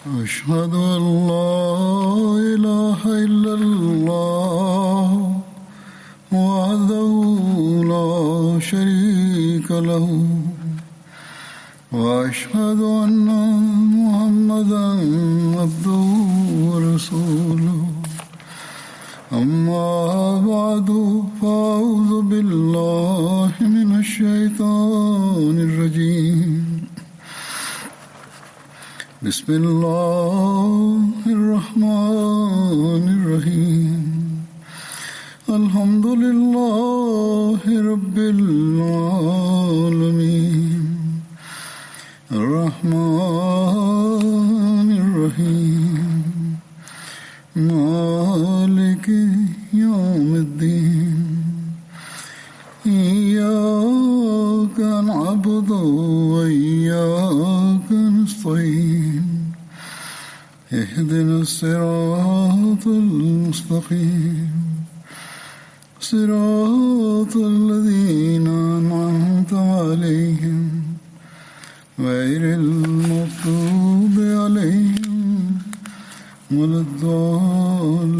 أشهد أن لا إله إلا الله وحده لا شريك له وأشهد أن محمدا عبده ورسوله أما بعد فأعوذ بالله من الشيطان الرجيم بسم الله الرحمن الرحيم الحمد لله رب العالمين الرحمن الرحيم مالك يوم الدين إياك نعبد وإياك نستعين اهدنا الصراط المستقيم صراط الذين أنعمت عليهم غير المغضوب عليهم ولا الضالين.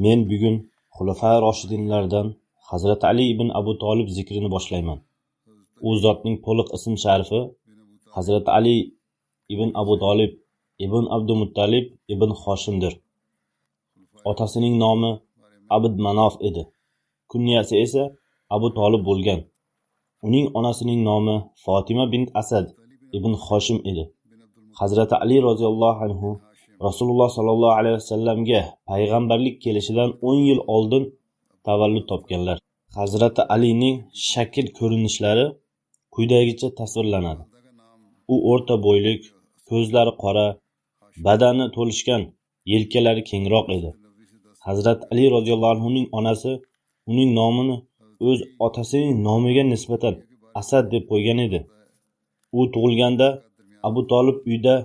Men bugun Xulafai Roshidinlardan Hazrat Ali ibn Abu Talib zikrini boshlayman. U zotning to'liq ism-sharifi Hazrat Ali ibn Abu Talib ibn Abdumuttalib ibn Hoshimdir. Otasining nomi Abd Manof edi. Kunyasi esa Abu Talib bo'lgan. Uning onasining nomi Fatima bint Asad ibn Hoshim edi. Hazrat Ali roziyallohu anhu Rasululloh sallallohu alayhi vasallamga payg'ambarlik kelishidan 10 yil oldin tavallud topganlar. Hazrat Alining shakl ko'rinishlari quyidagicha tasvirlanadi. U o'rta bo'ylik, ko'zlari qora, badani to'lishgan, yelkalari kengroq edi. Hazrat Ali roziyallohu anhuning onasi uning nomini o'z otasining nomiga nisbatan Asad deb qo'ygan edi. U tug'ilganda Abu Talib uyda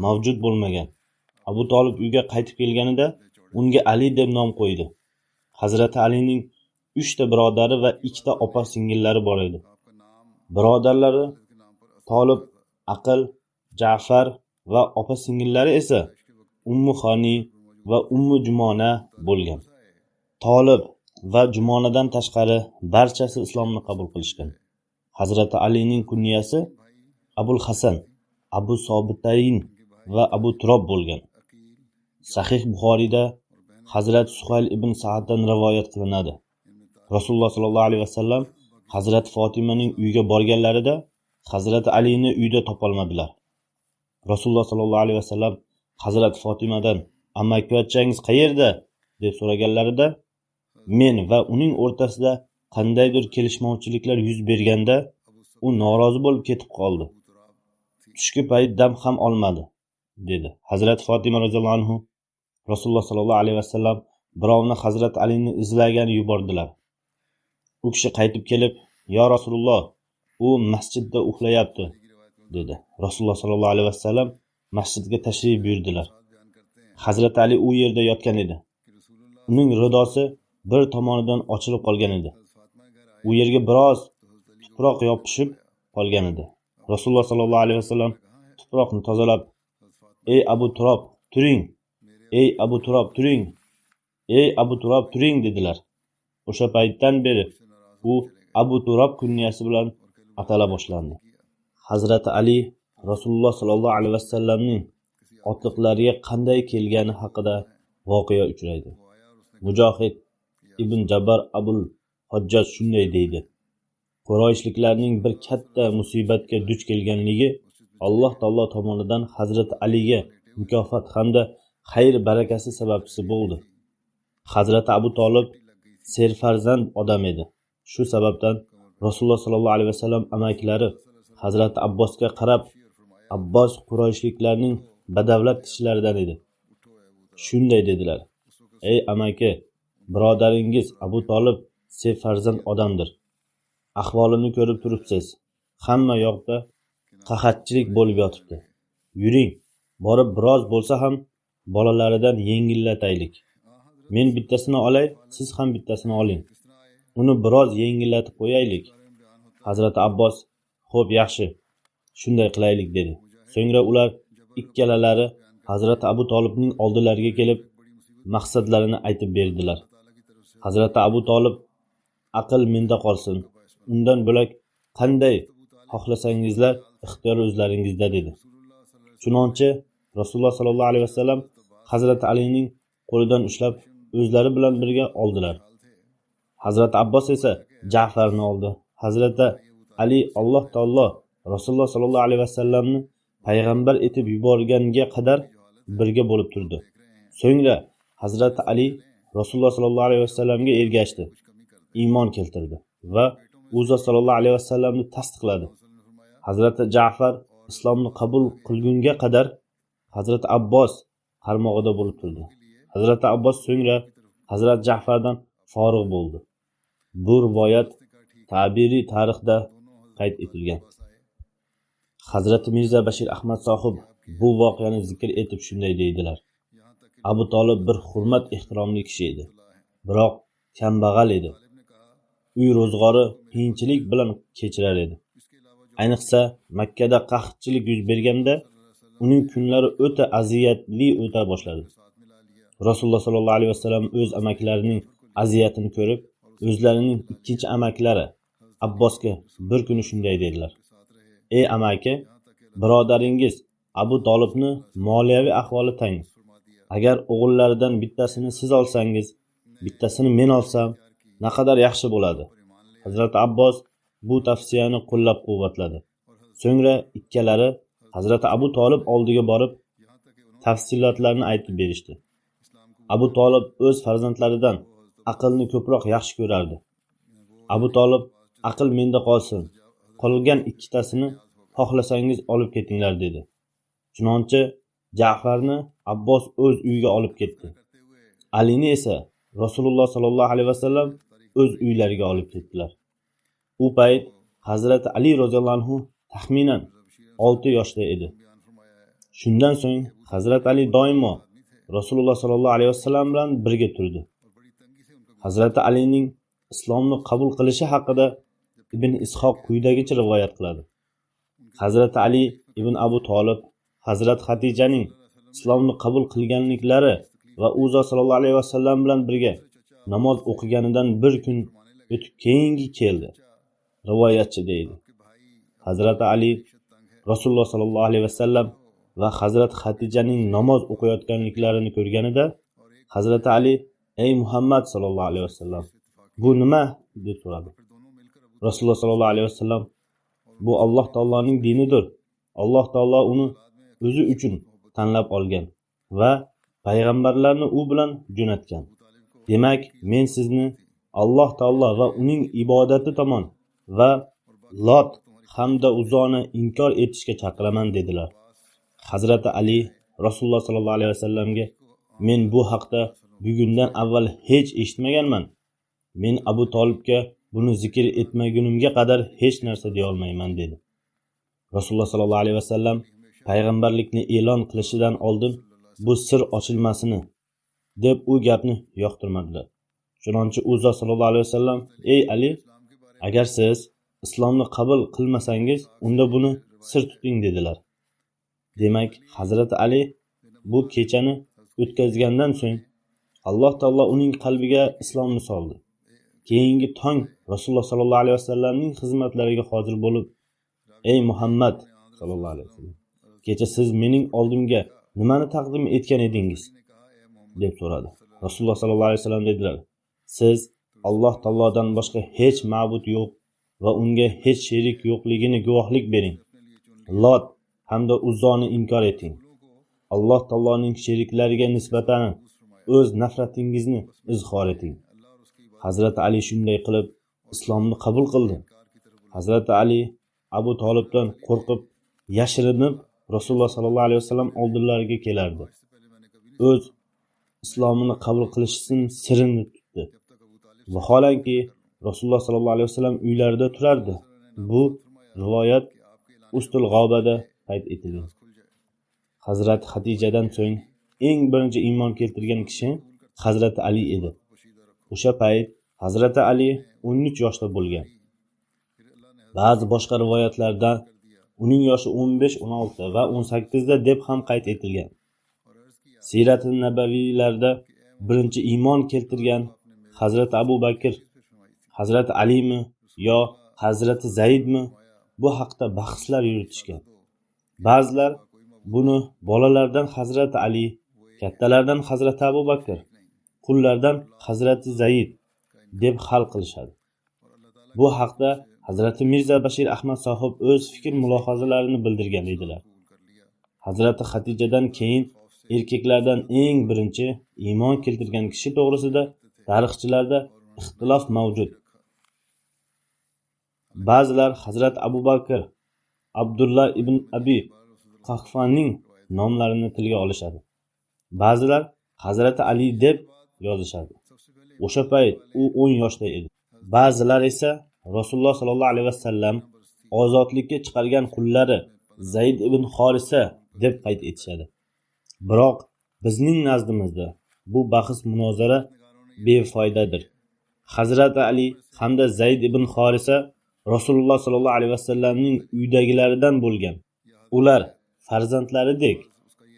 mavjud bo'lmagan. Abu Talib uyga qaytib kelganida unga Ali deb nom qo'ydi. Hazrat Alining 3 ta birodari va 2 ta opa-singillari bor edi. Birodarlari Talib, Aql, Ja'far va opa-singillari esa Ummu Xoni va Ummu Jumona bo'lgan. Talib va Jumonadan tashqari barchasi islomni qabul qilishgan. Hazrat Alining kunyasi Abul Hasan, Abu Sobitayn va Abu Turob bo'lgan. Sahih Buxoriyda Hazrat Suhayl ibn Sa'ddan rivoyat qilinadi. Rasululloh sallallohu alayhi vasallam Hazrat Fotimaning uyiga borganlarida Hazrat Alini uyda topolmadilar. Rasululloh sallallohu alayhi vasallam Hazrat Fotimadan "Amakivachangiz qayerda?" deb so'raganlarida men va uning o'rtasida qandaydir kelishmovchiliklar yuz berganda u norozi bo'lib ketib qoldi. Tushki payt dam ham olmadi, dedi. Hazrat Fatima roziyallohu anhu Rasululloh sallallohu alayhi vasallam birovni Hazrat Alini izlagani yubordilar. U kishi qaytib kelib, "Ya Rasululloh, u masjidda uxlayapti", dedi. Rasululloh sallallohu alayhi vasallam masjidga tashrif buyurdilar. Hazrat Ali u yerda yotgan edi. Uning ridosi bir tomonidan ochilib qolgan edi. U yerga biroz tuproq yopishib qolgan edi. Rasululloh sallallohu alayhi vasallam tuproqni tozalab, "Ey Abu Turob, turing! Ey Abu Turob, turing! Ey Abu Turob, turing!" dedilar. O'sha paytdan beri u Abu Turob kunyasi bilan atala boshlandi. Hazrat Ali Rasululloh sallallohu alayhi vasallamning otliqlariga qanday kelgani haqida voqea uchraydi. Mujohid ibn Jabbar Abul Hojjaj shunday deydi: Qurayshliklarning bir katta musibatga duch kelganligi Alloh taolo tomonidan Hazrat Aliga mukofot hamda xayr barakasi sababchisi bo'ldi. Hazrat Abu Talib serfarzand odam edi. Shu sababdan Rasululloh sallallohu alayhi vasallam amakilari Hazrat Abbosga qarab, Abbos Qurayshliklarning badavlat kishilaridan edi. Shunday dedilar: "Ey amaki, birodaringiz Abu Talib serfarzand odamdir. Ahvolini ko'rib turibsiz. Hamma yoqda qahatchilik bo'lib yotibdi. Yuring, borib biroz bo'lsa ham bolalaridan yengillataylik. Men bittasini olay, siz ham bittasini oling. Uni biroz yengillatib qo'yaylik." Hazrat Abbos "Xo'p, yaxshi. Shunday qilaylik" dedi. So'ngra ular ikkalalari Hazrat Abu Tolibning oldilariga kelib, maqsadlarini aytib berdilar. Hazrat Abu Tolib aql menda qolsin. Undan bo'lak qanday xohlasangizlar ixtiyor o'zlaringizda dedi. Chunonchi Rasululloh sollallohu alayhi vasallam Hazrat Alining qo'lidan ushlab o'zlari bilan birga oldilar. Hazrat Abbos esa Ja'farni oldi. Hazrat Ali Alloh taolo Rasululloh sollallohu alayhi vasallamni payg'ambar etib yuborganga qadar birga bo'lib turdi. So'ngra Hazrat Ali Rasululloh sollallohu alayhi vasallamga ergashdi, iymon keltirdi va u zot sollallohu alayhi vasallamni tasdiqladi. Hazrat Ja'far islomni qabul qilgunga qadar Hazrat Abbos qarmog'ida bo'lib turdi. Hazrat Abbos so'ngra Hazrat Ja'fardan forig' bo'ldi. Bu rivoyat tabiriy tarixda qayd etilgan. Hazrat Mirza Bashir Ahmad sohib bu voqeani zikr etib shunday deydilar: Abu Tolib bir hurmat ehtiromli kishi edi, biroq kambag'al edi. Uy ro'zg'ori qiyinchilik bilan kechirar edi. Ayniqsa Makkada qaxtchilik yuz berganda uning kunlari o'ta aziyatli o'ta boshladi. Rasululloh sollallohu alayhi vasallam o'z amaklarining aziyatini ko'rib, o'zlarining ikkinchi amaklari Abbosga bir kuni shunday dedilar: "Ey amaki, birodaringiz Abu Tolibni moliyaviy ahvoli tang. Agar o'g'illaridan bittasini siz olsangiz, bittasini men olsam, naqadar yaxshi bo'ladi." Hazrat Abbos bu tavsiyani qo'llab-quvvatladi. So'ngra ikkalari Hazrat Abu Tolib oldiga borib, tafsilotlarni aytib berishdi. Abu Tolib o'z farzandlaridan aqlni ko'proq yaxshi ko'rardi. Abu Tolib aql menda qolsin, qolgan ikkitasini xohlasangiz olib ketinglar dedi. Chunonchi Ja'farni Abbos o'z uyiga olib ketdi. Alini esa Rasululloh sollallohu alayhi vasallam o'z uylariga olib ketdilar. U payt Hazrat Ali roziyallohu anhu taxminan 6 yoshda edi. Shundan so'ng Hazrat Ali doimo Rasululloh sollallohu alayhi vasallam bilan birga turdi. Hazrat Alining islomni qabul qilishi haqida Ibn Ishoq quyidagicha rivoyat qiladi. Hazrat Ali ibn Abu Tolib Hazrat Xadijaning islomni qabul qilganliklari va u zot sollallohu alayhi vasallam bilan birga namoz o'qiganidan bir kun o'tib keyingi keldi. Rivoyatchi deydi: Hazrat Ali Rasululloh sollallohu alayhi vasallam va Hazrat Xadijaning namoz o'qiyotganliklarini ko'rganida Hazrat Ali: "Ey Muhammad sollallohu alayhi vasallam, bu nima?" deb so'radi. Rasululloh sollallohu alayhi vasallam: "Bu Alloh taoloning dinidir. Alloh taolo uni o'zi uchun tanlab olgan va payg'ambarlarni u bilan jo'natgan. Demak, men sizni Alloh taolo va uning ibodati tomon va Lot hamda Uzoni inkor etishga chaqiraman" dedilar. Hazrat Ali Rasululloh sollallohu alayhi vasallamga: "Men bu haqda bugundan avval hech eshitmaganman. Men Abu Tolibga buni zikr etmagunimga qadar hech narsa deya olmayman" dedi. Rasululloh sollallohu alayhi vasallam payg'ambarlikni e'lon qilishidan oldin bu sir ochilmasini deb u gapni yoqtirmadilar. Chunonchi u zot sollallohu alayhi vasallam: "Ey Ali, agar siz islomni qabul qilmasangiz, unda buni sir tuting" dedilar. Demak, Hazrat Ali bu kechani o'tkazgandan so'ng Alloh taolo uning qalbiga islomni soldi. Keyingi tong Rasululloh sollallohu alayhi vasallamning xizmatlariga hozir bo'lib: "Ey Muhammad sollallohu alayhi vasallam, kecha siz mening oldimga nimani taqdim etgan edingiz?" deb so'radi. Rasululloh sollallohu alayhi vasallam dedilar: "Siz Alloh taolodan boshqa hech ma'bud yo'q va unga hech sherik yo'qligini guvohlik bering. Lot hamda Uzoni inkor eting. Alloh taoloning sheriklariga nisbatan o'z nafratingizni izhor eting." Hazrat Ali shunday qilib islomni qabul qildi. Hazrat Ali Abu Tolibdan qo'rqib, yashirinib Rasululloh sollallohu alayhi vasallam oldilariga kelardi. O'z islomini qabul qilishning sirini tutdi. Vaholanki Rasululloh sollallohu alayhi vasallam uylarida turardi. Bu rivoyat Ustul G'obada qayd etilgan. Hazrat Xadijadan so'ng eng birinchi iymon keltirgan kishi Hazrat Ali edi. O'sha payt Hazrat Ali 13 yoshda bo'lgan. Ba'zi boshqa rivoyatlarda uning yoshi 15, 16 va 18 da deb ham qayd etilgan. Siyrat-i Nabaviylarda birinchi iymon keltirgan Hazrat Abu Bakr, Hazrat Alimi yo Hazrat Zaydmi, bu haqda bahslar yuritishgan. Ba'zilar buni bolalardan Hazrat Ali, kattalardan Hazrat Abu Bakr, qullardan Hazrat Zayd deb hal qilishadi. Bu haqda Hazrat Mirza Bashir Ahmad sohib o'z fikr mulohazalarini bildirgan edilar. Hazrat Xatijadan keyin erkaklardan eng birinchi iymon keltirgan kishi to'g'risida tarixchilarda ixtilof mavjud. Ba'zilar Hazrat Abu Bakr, Abdullah ibn Abi Qahfaning nomlarini tilga olishadi. Ba'zilar Hazrat Ali deb yozishadi. O'sha payt u 10 yoshda edi. Ba'zilar esa Rasululloh sollallohu alayhi vasallam ozodlikka chiqargan qullari Zayd ibn Xorisa deb qayd etishadi. Biroq bizning nazdimizda bu bahs munozara befoydadir. Hazrat Ali hamda Zayd ibn Xorisa Rasululloh sollallohu alayhi vasallamning uydagilaridan bo'lgan. Ular farzandlaridek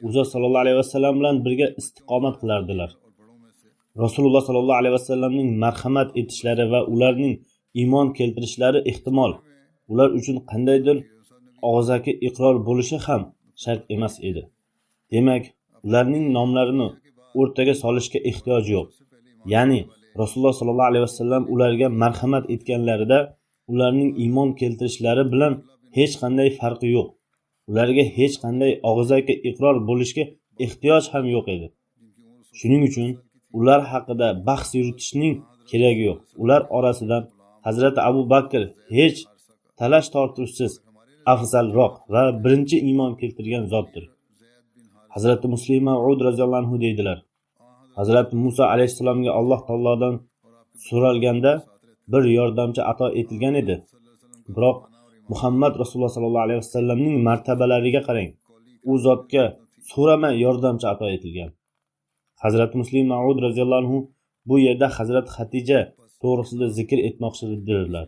Uzot sollallohu alayhi vasallam bilan birga istiqomat qilardilar. Rasululloh sollallohu alayhi vasallamning marhamat etishlari va ularning iymon keltirishlari ehtimol ular uchun qandaydir og'zaki iqror bo'lishi ham shart emas edi. Demak, ularning nomlarini o'rtaga solishga ehtiyoj yo'q. Ya'ni Rasululloh sollallohu alayhi vasallam ularga marhamat etganlarida ularning iymon keltirishlari bilan hech qanday farqi yo'q. Ularga hech qanday og'zaki iqror bo'lishga ehtiyoj ham yo'q edi. Shuning uchun ular haqida bahs yuritishning keragi yo'q. Ular orasidan Hazrat Abu Bakr hech talash tortishsiz afzalroq va birinchi iymon keltirgan zotdir. Hazrat Muslim Ma'ud roziyallohu anhu deydilar. Hazrat Musa alayhissalomga Alloh taolodan so'ralganda bir yordamchi ato etilgan edi. Biroq Muhammad Rasululloh sollallohu alayhi vasallamning martabalariga qarang. U zotga so'ramay yordamchi ato etilgan. Hazrat Muslim Ma'ud roziyallohu anhu bu yerda Hazrat Xatija to'g'risida zikr etmoqchidirlar.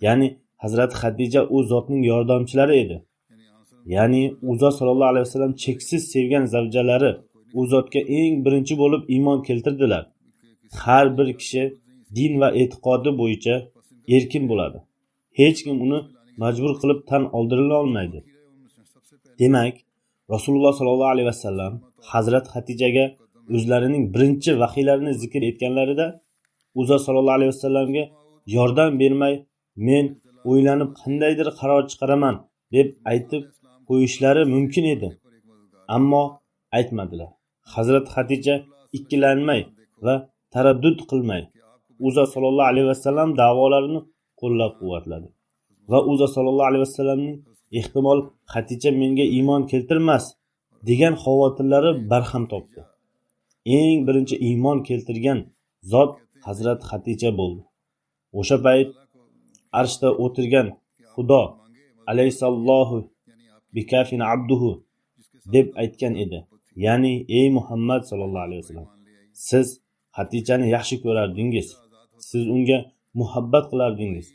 Ya'ni Hazrat Xatija u zotning yordamchilari edi. Ya'ni u zot sollallohu alayhi vasallam cheksiz sevgan zavjalari u zotga eng birinchi bo'lib iymon keltirdilar. Har bir kishi din va e'tiqodi bo'yicha erkin bo'ladi. Hech kim uni majbur qilib tan oldirila olmaydi. Demak, Rasululloh sollallohu alayhi vasallam Hazrat Xatijaga o'zlarining birinchi vahiylarini zikr etganlarida u zot sollallohu alayhi vasallamga yordam bermay, men o'ylanib qandaydir qaror chiqaraman deb aytib qo'yishlari mumkin edi. Ammo aytmadilar. Hazrat Xatija ikkilanmay va taraddud qilmay u zot sollallohu alayhi vasallam da'volarini qo'llab-quvvatladi. Va u zot sollallohu alayhi vasallamning ehtimol Xatija menga iymon keltirmas degan xavotirlari barham topdi. Eng birinchi iymon keltirgan zot Hazrat Xatija bo'ldi. O'sha payt arshda o'tirgan Xudo alayhisallohu bikafin abduhu deb aytgan edi. Ya'ni ey Muhammad sallallohu alayhi vasallam, siz Xatijani yaxshi ko'rardingiz. Siz unga muhabbat qilardingiz.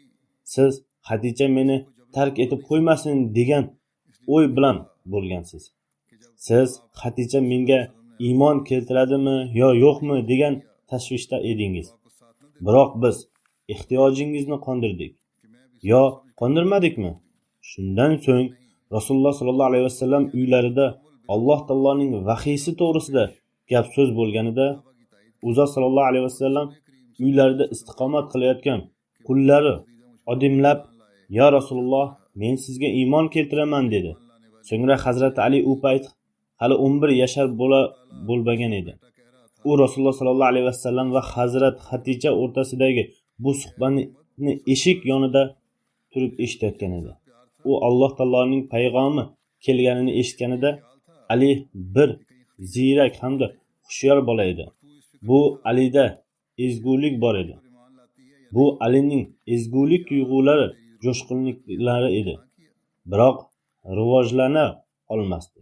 Siz Xatija meni tark etib qo'ymasin degan o'y bilan bo'lgansiz. Siz Xatija menga iymon keltiradimi yo yo'qmi degan tashvishda edingiz. Biroq biz ehtiyojingizni qondirdik. Yo qondirmadikmi? Shundan so'ng Rasululloh sollallohu alayhi vasallam uylarida Alloh taoloning vahiysi to'g'risida gap so'z bo'lganida u zot sollallohu alayhi vasallam uylarida istiqomat qilayotgan qullari odimlab, "Ya Rasululloh, men sizga iymon keltiraman" dedi. So'ngra Hazrat Ali u payt hali 11 yashar bo'lmagan edi. U Rasululloh sollallohu alayhi vasallam va Hazrat Xatija o'rtasidagi bu suhbatni eshik yonida turib eshitayotgan edi. U Alloh taoloning payg'omi kelganini eshitganida Ali bir ziyrak hamda hushyor bola edi. Bu Alida ezgulik bor edi. Bu Alining ezgulik tuyg'ulari, jo'shqinliklari edi. Biroq rivojlana olmasdi.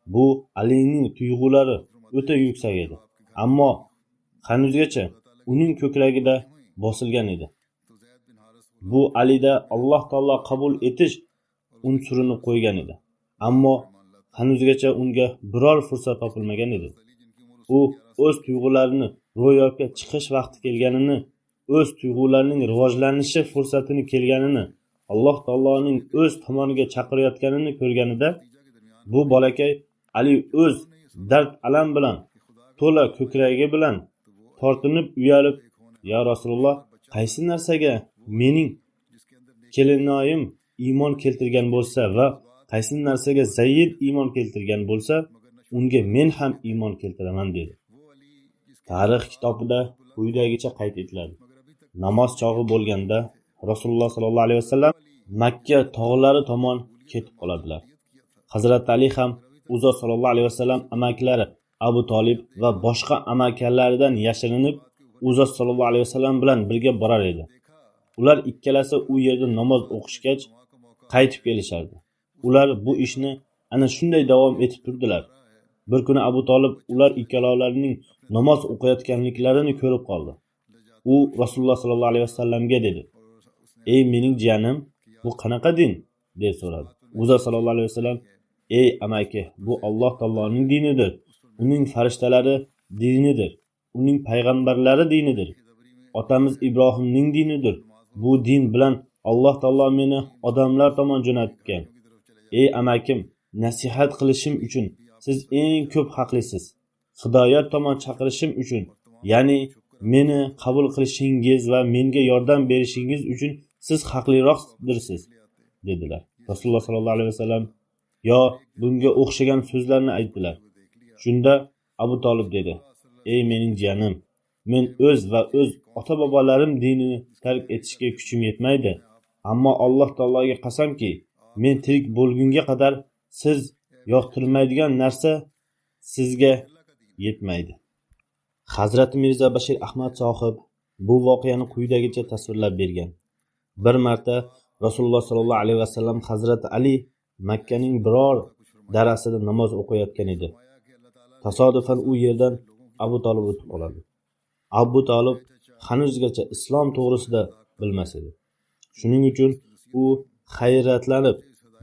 Bu Alining tuyg'ulari o'ta yuksak edi. Ammo hanuzgacha uning ko'kragida bosilgan edi. bu Alida Alloh taolo qabul etish unsurini qo'ygan edi. Ammo hanuzgacha unga biror fursat topilmagan edi. U o'z tuyg'ularini ro'yobga chiqish vaqti kelganini, o'z tuyg'ularining rivojlanishi fursatini kelganini, Alloh taoloning o'z tomoniga chaqirayotganini ko'rganida, bu bolakay Ali o'z dard alam bilan to'la ko'kragi bilan tortinib uyalib, "Ya Rasululloh, qaysi narsaga mening kelinoyim iymon keltirgan bo'lsa va qaysi narsaga Zayd iymon keltirgan bo'lsa, unga men ham iymon keltiraman" dedi. Tarix kitobida quyidagicha qayd etiladi. Namoz chog'i bo'lganda Rasululloh sollallohu alayhi vasallam Makka tog'lari tomon ketib qoladilar. Hazrat Ali ham Uzot sollallohu alayhi vasallam amakilari Abu Talib va boshqa amakalaridan yashirinib Uzot sollallohu alayhi vasallam bilan birga borar edi. Ular ikkalasi u yerda namoz o'qishgach qaytib kelishardi. Ular bu ishni ana shunday davom etib turdilar. Bir kuni Abu Talib ular ikkalovlarining namoz o'qiyotganliklarini ko'rib qoldi. U Rasululloh sollallohu alayhi vasallamga dedi: "Ey mening jiyanim, bu qanaqa din?" deb so'radi. Uzot sollallohu alayhi vasallam: "Ey amaki, bu Alloh taoloning dinidir. Uning farishtalari dinidir. Uning payg'ambarlari dinidir. Otamiz Ibrohimning dinidir. Bu din bilan Alloh taolo meni odamlar tomon jo'natgan. Ey amakim, nasihat qilishim uchun siz eng ko'p haqlisiz. Hidoyat tomon chaqirishim uchun, ya'ni meni qabul qilishingiz va menga yordam berishingiz uchun siz haqliroqdirsiz" dedilar. Rasululloh sollallohu alayhi vasallam yo bunga o'xshagan so'zlarni aytdilar. Shunda Abu Talib dedi: "Ey mening jiyanim, men o'z va o'z ota-bobolarim dinini tark etishga kuchim yetmaydi. Ammo Alloh taologa qasamki, men tirik bo'lgunga qadar siz yoqtirmaydigan narsa sizga yetmaydi." Hazrati Mirza Bashir Ahmad sohib bu voqeani quyidagicha tasvirlab bergan. Bir marta Rasululloh sollallohu alayhi vasallam Hazrati Ali Makkaning biror darasida namoz o'qiyotgan edi. Tasodifan u yerdan Abu Talib o'tib qoladi. Abu Talib hanuzgacha islom to'g'risida bilmas edi. Shuning uchun u hayratlanib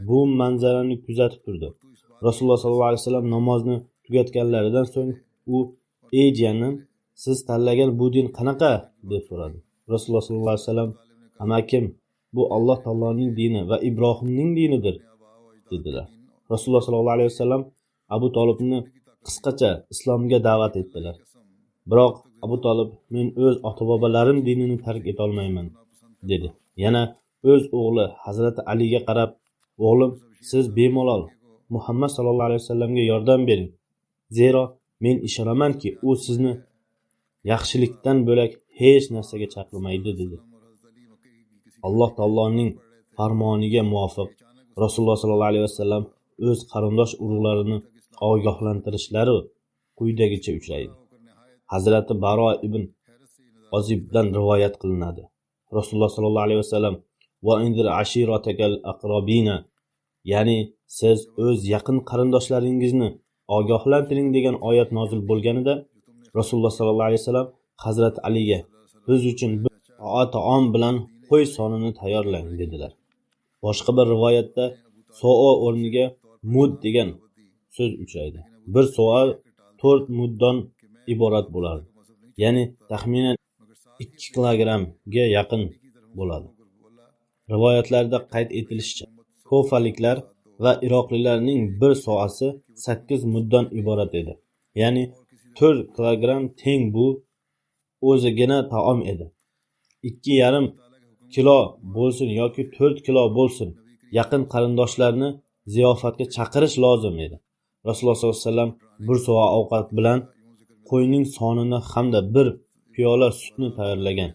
bu manzarani kuzatib turdi. Rasululloh sollallohu alayhi vasallam namozni tugatganlaridan so'ng u: "Ey jiyanim, siz tanlagan bu din qanaqa?" deb so'radi. Rasululloh sollallohu alayhi vasallam: "Amakim, bu Alloh taoloning dini va Ibrohimning dinidir" dedilar. Rasululloh sollallohu alayhi vasallam Abu Talibni qisqacha islomga da'vat etdilar. Biroq Abu Talib: "Men o'z ota-bobolarim dinini tark eta olmayman" dedi. Yana o'z o'g'li Hazrati Aliga qarab: "O'g'lim, siz bemalol Muhammad sallallohu alayhi vasallamga yordam bering. Zero men ishonamanki, u sizni yaxshilikdan bo'lak hech narsaga chaqirmaydi" dedi. Alloh taoloning farmoniga muvofiq Rasululloh sollallohu alayhi vasallam o'z qarindosh urug'larini ogohlantirishlari quyidagicha uchraydi. Hazrati Baro ibn Ozibdan rivoyat qilinadi. Rasululloh sollallohu alayhi vasallam: "Va indir ashiratakal aqrabina", ya'ni siz o'z yaqin qarindoshlaringizni ogohlantiring degan oyat nozil bo'lganida Rasululloh sollallohu alayhi vasallam Hazrati Aliga: "Biz uchun bir taom bilan qo'y sonini tayyorlang" dedilar. Boshqa bir rivoyatda so'o o'rniga mud degan so'z uchraydi. Bir so'o 4 muddan iborat bo'lardi. Ya'ni taxminan 2 kilogrammga yaqin bo'ladi. Rivoyatlarda qayd etilishicha, Kofaliklar va Iroqlilarning bir so'asi 8 muddan iborat edi. Ya'ni 4 kilogramm teng bu o'zigina taom edi. 2,5 kilo bo'lsin yoki 4 kilo bo'lsin, yaqin qarindoshlarni ziyofatga chaqirish lozim edi. Rasululloh sollallohu alayhi vasallam bir so'va ovqat bilan qo'yning sonini hamda bir piyola sutni tayyorlagan.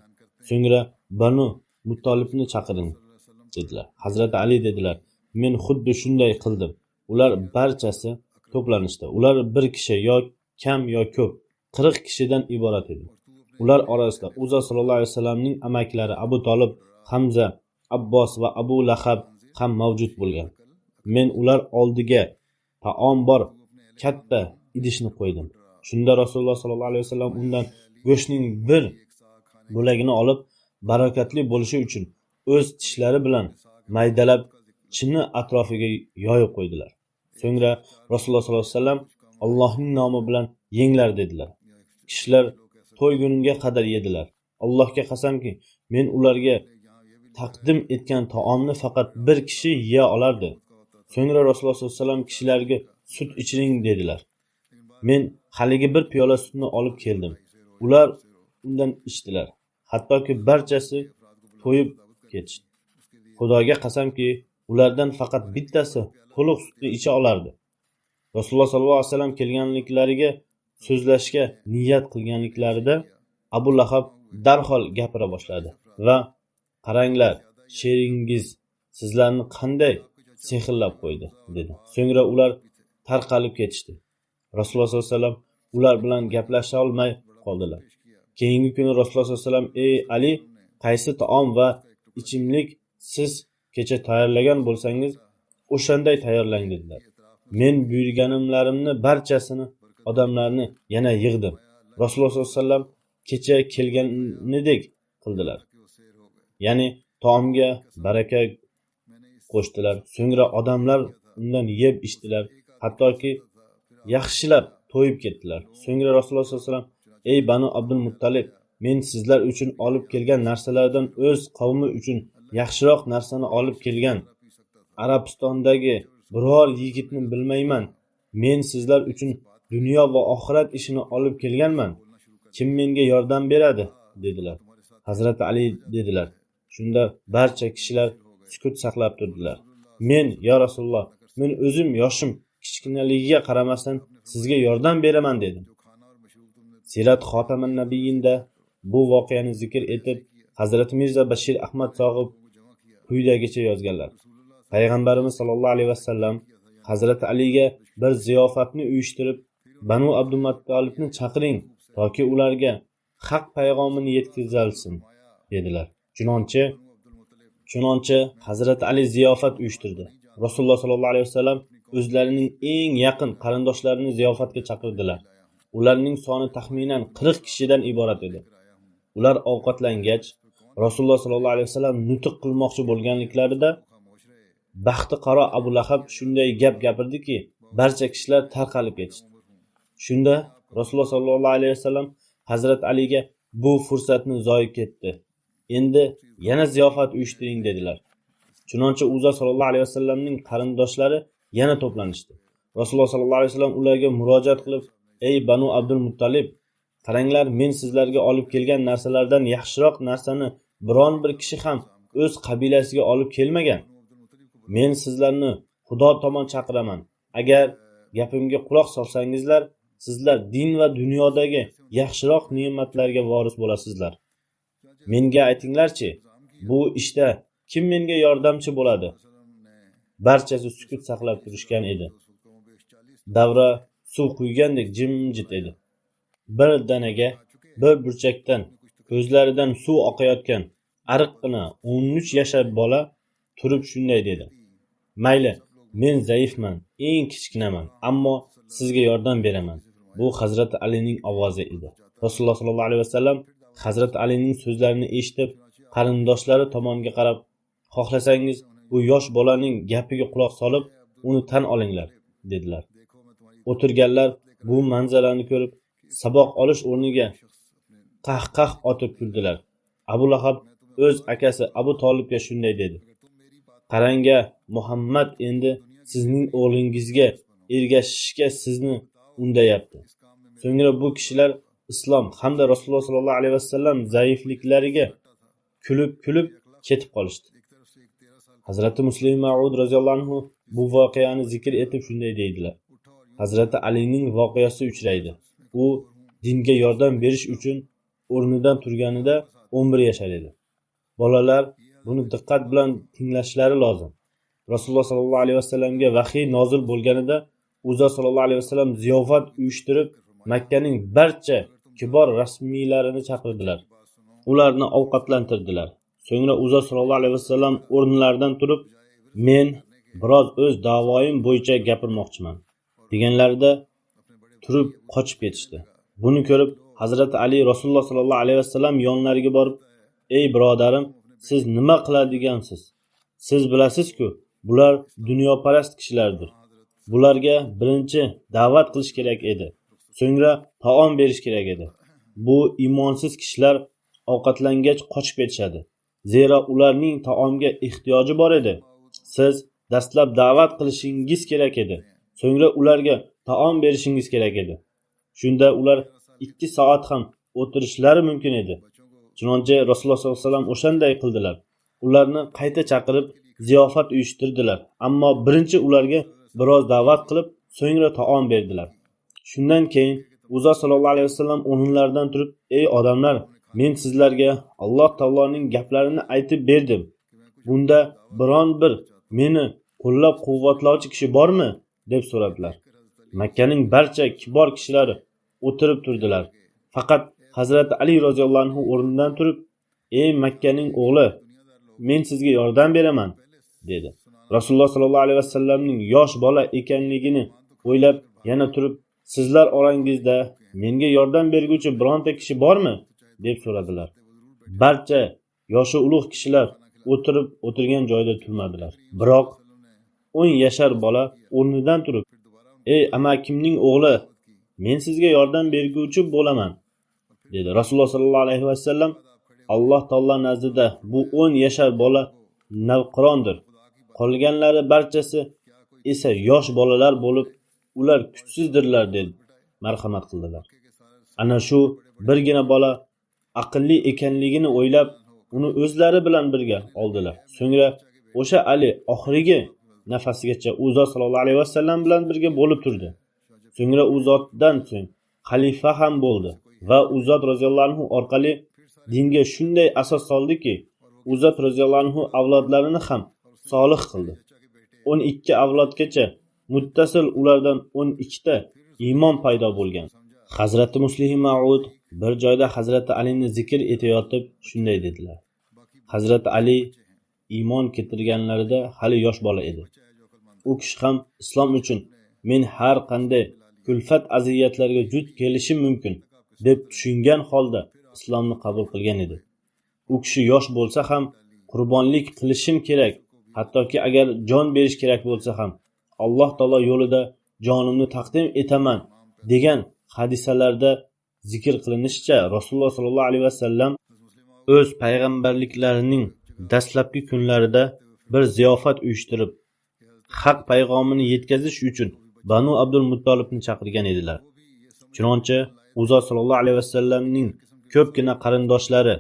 So'ngra Banu Muttolibni chaqiring dedilar. Hazrati Ali dedilar: "Men xuddi shunday qildim. Ular barchasi to'planishdi. Ular bir kishi yo kam yo ko'p 40 kishidan iborat edi. Ular orasida Uzot sollallohu alayhi vasallamning amakilari Abu Talib, Hamza, Abbos va Abu Lahab ham mavjud bo'lgan. Men ular oldiga taom bor katta idishni qo'ydim. Shunda Rasululloh sollallohu alayhi vasallam undan go'shtning bir bo'lagini olib, barakatli bo'lishi uchun o'z tishlari bilan maydalab chinni atrofiga yoyib qo'ydilar. So'ngra Rasululloh sollallohu alayhi vasallam Allohning nomi bilan yenglar dedilar. Kishilar to'yguniga qadar yedilar. Allohga qasamki, men ularga taqdim etgan taomni faqat bir kishi yeya olardi. So'ngra Rasululloh sollallohu alayhi vasallam kishilarga sut ichiring dedilar. Men haligi bir piyola sutni olib keldim. Ular undan ichdilar. Hattoki barchasi to'yib ketishdi. Xudoga qasamki, ulardan faqat bittasi to'liq sutni icha olardi. Rasululloh sollallohu alayhi vasallam kelganliklariga so'zlashga niyat qilganliklarida Abu Lahab darhol gapira boshladi va qaranglar, sheringiz sizlarni qanday sehrlab qo'ydi dedi. So'ngra ular tarqalib ketishdi. Rasululloh sollallohu alayhi vasallam ular bilan gaplasha olmay qoldilar. Keyingi kuni Rasululloh sollallohu alayhi vasallam: "Ey Ali, qaysi taom va ichimlik siz kecha tayyorlagan bo'lsangiz, o'shanday tayyorlang" dedilar. Men buyurganimlarimni barchasini odamlarni yana yig'dim. Rasululloh sollallohu alayhi vasallam kecha kelganidek qildilar. Ya'ni taomga baraka qo'shdilar. So'ngra odamlar undan yeb ichdilar, hattoki yaxshilab to'yib ketdilar. So'ngra Rasululloh sollallohu alayhi vasallam: "Ey Banu Abdul Muttalib, men sizlar uchun olib kelgan narsalardan o'z qavmi uchun yaxshiroq narsani olib kelgan Arabistondagi biror yigitni bilmayman. Men sizlar uchun dunyo va oxirat ishini olib kelganman. Kim menga yordam beradi?" dedilar. Hazrat Ali dedilar. Shunda barcha kishilar sukut saqlab turdilar. "Men, ya Rasululloh, men o'zim yoshim kichkinaligiga qaramasdan sizga yordam beraman" dedim. Sirat Xotaman Nabiyinda bu voqeani zikr etib, Hazrat Mirza Bashir Ahmad Sohib quyidagicha yozganlar. Payg'ambarimiz sollallohu alayhi vasallam Hazrat Aliga bir ziyofatni uyushtirib, Banu Abdul Muttalibni chaqiring, toki ularga haq payg'omini yetkazilsin dedilar. Chunonchi Hazrat Ali ziyofat uyushtirdi. Rasululloh sollallohu alayhi vasallam o'zlarining eng yaqin qarindoshlarini ziyofatga chaqirdilar. Ularning soni taxminan 40 kishidan iborat edi. Ular ovqatlangach, Rasululloh sollallohu alayhi vasallam nutq qilmoqchi bo'lganliklarida baxti qaro Abu Lahab shunday gap gapirdiki, barcha kishilar tarqalib ketishdi. Shunda Rasululloh sollallohu alayhi vasallam Hazrat Aliga bu fursatni zoyi ketdi. Endi yana ziyofat uyushtiring dedilar. Chunonchi Uzo sollallohu alayhi vasallamning qarindoshlari yana to'planishdi. Rasululloh sollallohu alayhi vasallam ularga murojaat qilib: "Ey Banu Abdul Muttalib, qaranglar, men sizlarga olib kelgan narsalardan yaxshiroq narsani biron bir kishi ham o'z qabilasiga olib kelmagan. Men sizlarni Xudo tomon chaqiraman. Agar gapimga quloq solsangizlar, sizlar din va dunyodagi yaxshiroq ne'matlarga voris bo'lasizlar. Menga aytinglarchi, bu ishda kim menga yordamchi bo'ladi?" Barchasi sukut saqlab turishgan edi. Davra suv quygandek jimjit edi. Bir danaga, bir burchakdan ko'zlaridan suv oqayotgan ariqqina 13 yashar bola turib shunday dedi: "Mayli, men zaifman, eng kichkinaman, ammo sizga yordam beraman." Bu Hazrat Alining ovozi edi. Rasululloh sollallohu alayhi vasallam Hazrat Alining so'zlarini eshitib, qarindoshlari tomonga qarab: "Xohlasangiz bu yosh bolaning gapiga quloq solib, uni tan olinglar" dedilar. O'tirganlar bu manzarani ko'rib, saboq olish o'rniga qahqah otib kuldilar. Abu Lahab o'z akasi Abu Tolibga shunday dedi: "Qaranga, Muhammad endi sizning o'g'lingizga ergashishga sizni undayapti." So'ngra bu kishilar islom hamda Rasululloh sollallohu alayhi vasallam zaifliklariga kulib ketib qolishdi. Hazrati Muslim Ma'ud roziyallohu anhu bu voqeani zikr etib shunday deydilar: Hazrati Alining voqeasi uchraydi. U dinga yordam berish uchun o'rnidan turganida 11 yashar edi. Bolalar buni diqqat bilan tinglashlari lozim. Rasululloh sollallohu alayhi vasallamga vahiy nozil bo'lganida Uzo sollallohu alayhi vasallam ziyofat uyushtirib, Makkaning barcha kibor rasmiylarini chaqirdilar. Ularni ovqatlantirdilar. So'ngra Uzo sollallohu alayhi vasallam o'rnlaridan turib, "Men biroz o'z da'voyim bo'yicha gapirmoqchiman" deganlarida turib qochib ketishdi. Buni ko'rib Hazrat Ali Rasululloh sollallohu alayhi vasallam yonlariga borib: "Ey birodarim, siz nima qiladigansiz? Siz bilasiz-ku, bular dunyoparast kishilardir. Bularga birinchi da'vat qilish kerak edi. So'ngra taom berish kerak edi. Bu iymonsiz kishilar ovqatlangach qochib ketishadi. Zero ularning taomga ehtiyoji bor edi. Siz dastlab da'vat qilishingiz kerak edi. So'ngra ularga taom berishingiz kerak edi. Shunda ular 2 soat ham o'tirishlari mumkin edi. Chunonchi Rasululloh sollallohu alayhi vasallam o'shanday qildilar. Ularni qayta chaqirib ziyofat uyushtirdilar. Ammo birinchi ularga biroz da'vat qilib, so'ngra taom berdilar. Shundan keyin Uzza sollallohu alayhi vasallam o'rinlaridan turib, "Ey odamlar, men sizlarga Alloh taoloning gaplarini aytib berdim. Bunda biron bir meni qo'llab-quvvatlovchi kishi bormi?" deb so'radilar. Makkaning barcha kibor kishilari o'tirib turdilar. Faqat Hazrat Ali roziyallohu anhu o'rnidan turib, "Ey Makkaning o'g'li, men sizga yordam beraman", dedi. Rasululloh sollallohu alayhi vasallamning yosh bola ekanligini o'ylab yana turib, "Sizlar orangizda menga yordam berguvchi bironta kishi bormi?" deb so'radilar. Barcha yoshi ulug' kishilar o'tirgan joyida turmadilar. Biroq 10 yashar bola o'rnidan turib, "Ey amakimning o'g'li, men sizga yordam berguvchi bo'laman", dedi. Rasululloh sollallohu alayhi vasallam, "Alloh taolo nazdida bu 10 yashar bola navqirondir. Qolganlari barchasi esa yosh bolalar bo'lib, ular kuchsizdirlar", deb marhamat qildilar. Ana shu birgina bola aqlli ekanligini o'ylab, uni o'zlari bilan birga oldilar. So'ngra o'sha Ali oxirgi nafasigacha u zot sollallohu alayhi vasallam bilan birga bo'lib turdi. So'ngra u zotdan so'ng xalifa ham bo'ldi va u zot roziyallohu anhu orqali dinga shunday asos soldiki, u zot roziyallohu anhu avlodlarini ham solih qildi. 12 avlodgacha muttasil ulardan 12 ta iymon paydo bo'lgan. Hazrati Muslih Ma'ud bir joyda Hazrati Alini zikr etayotib shunday dedilar. Hazrati Ali iymon keltirganlarida hali yosh bola edi. U kishi ham islom uchun men har qanday kulfat aziyatlarga duch kelishim mumkin deb tushungan holda islomni qabul qilgan edi. U kishi yosh bo'lsa ham qurbonlik qilishim kerak, hattoki agar jon berish kerak bo'lsa ham Alloh taolo yo'lida jonimni taqdim etaman degan hadisalarda zikr qilinishicha, Rasululloh sollallohu alayhi vasallam o'z payg'ambarliklarining dastlabki kunlarida bir ziyofat uyushtirib, haq payg'omini yetkazish uchun Banu Abdul Muttolibni chaqirgan edilar. Chunonchi u zot sollallohu alayhi vasallamning ko'pgina qarindoshlari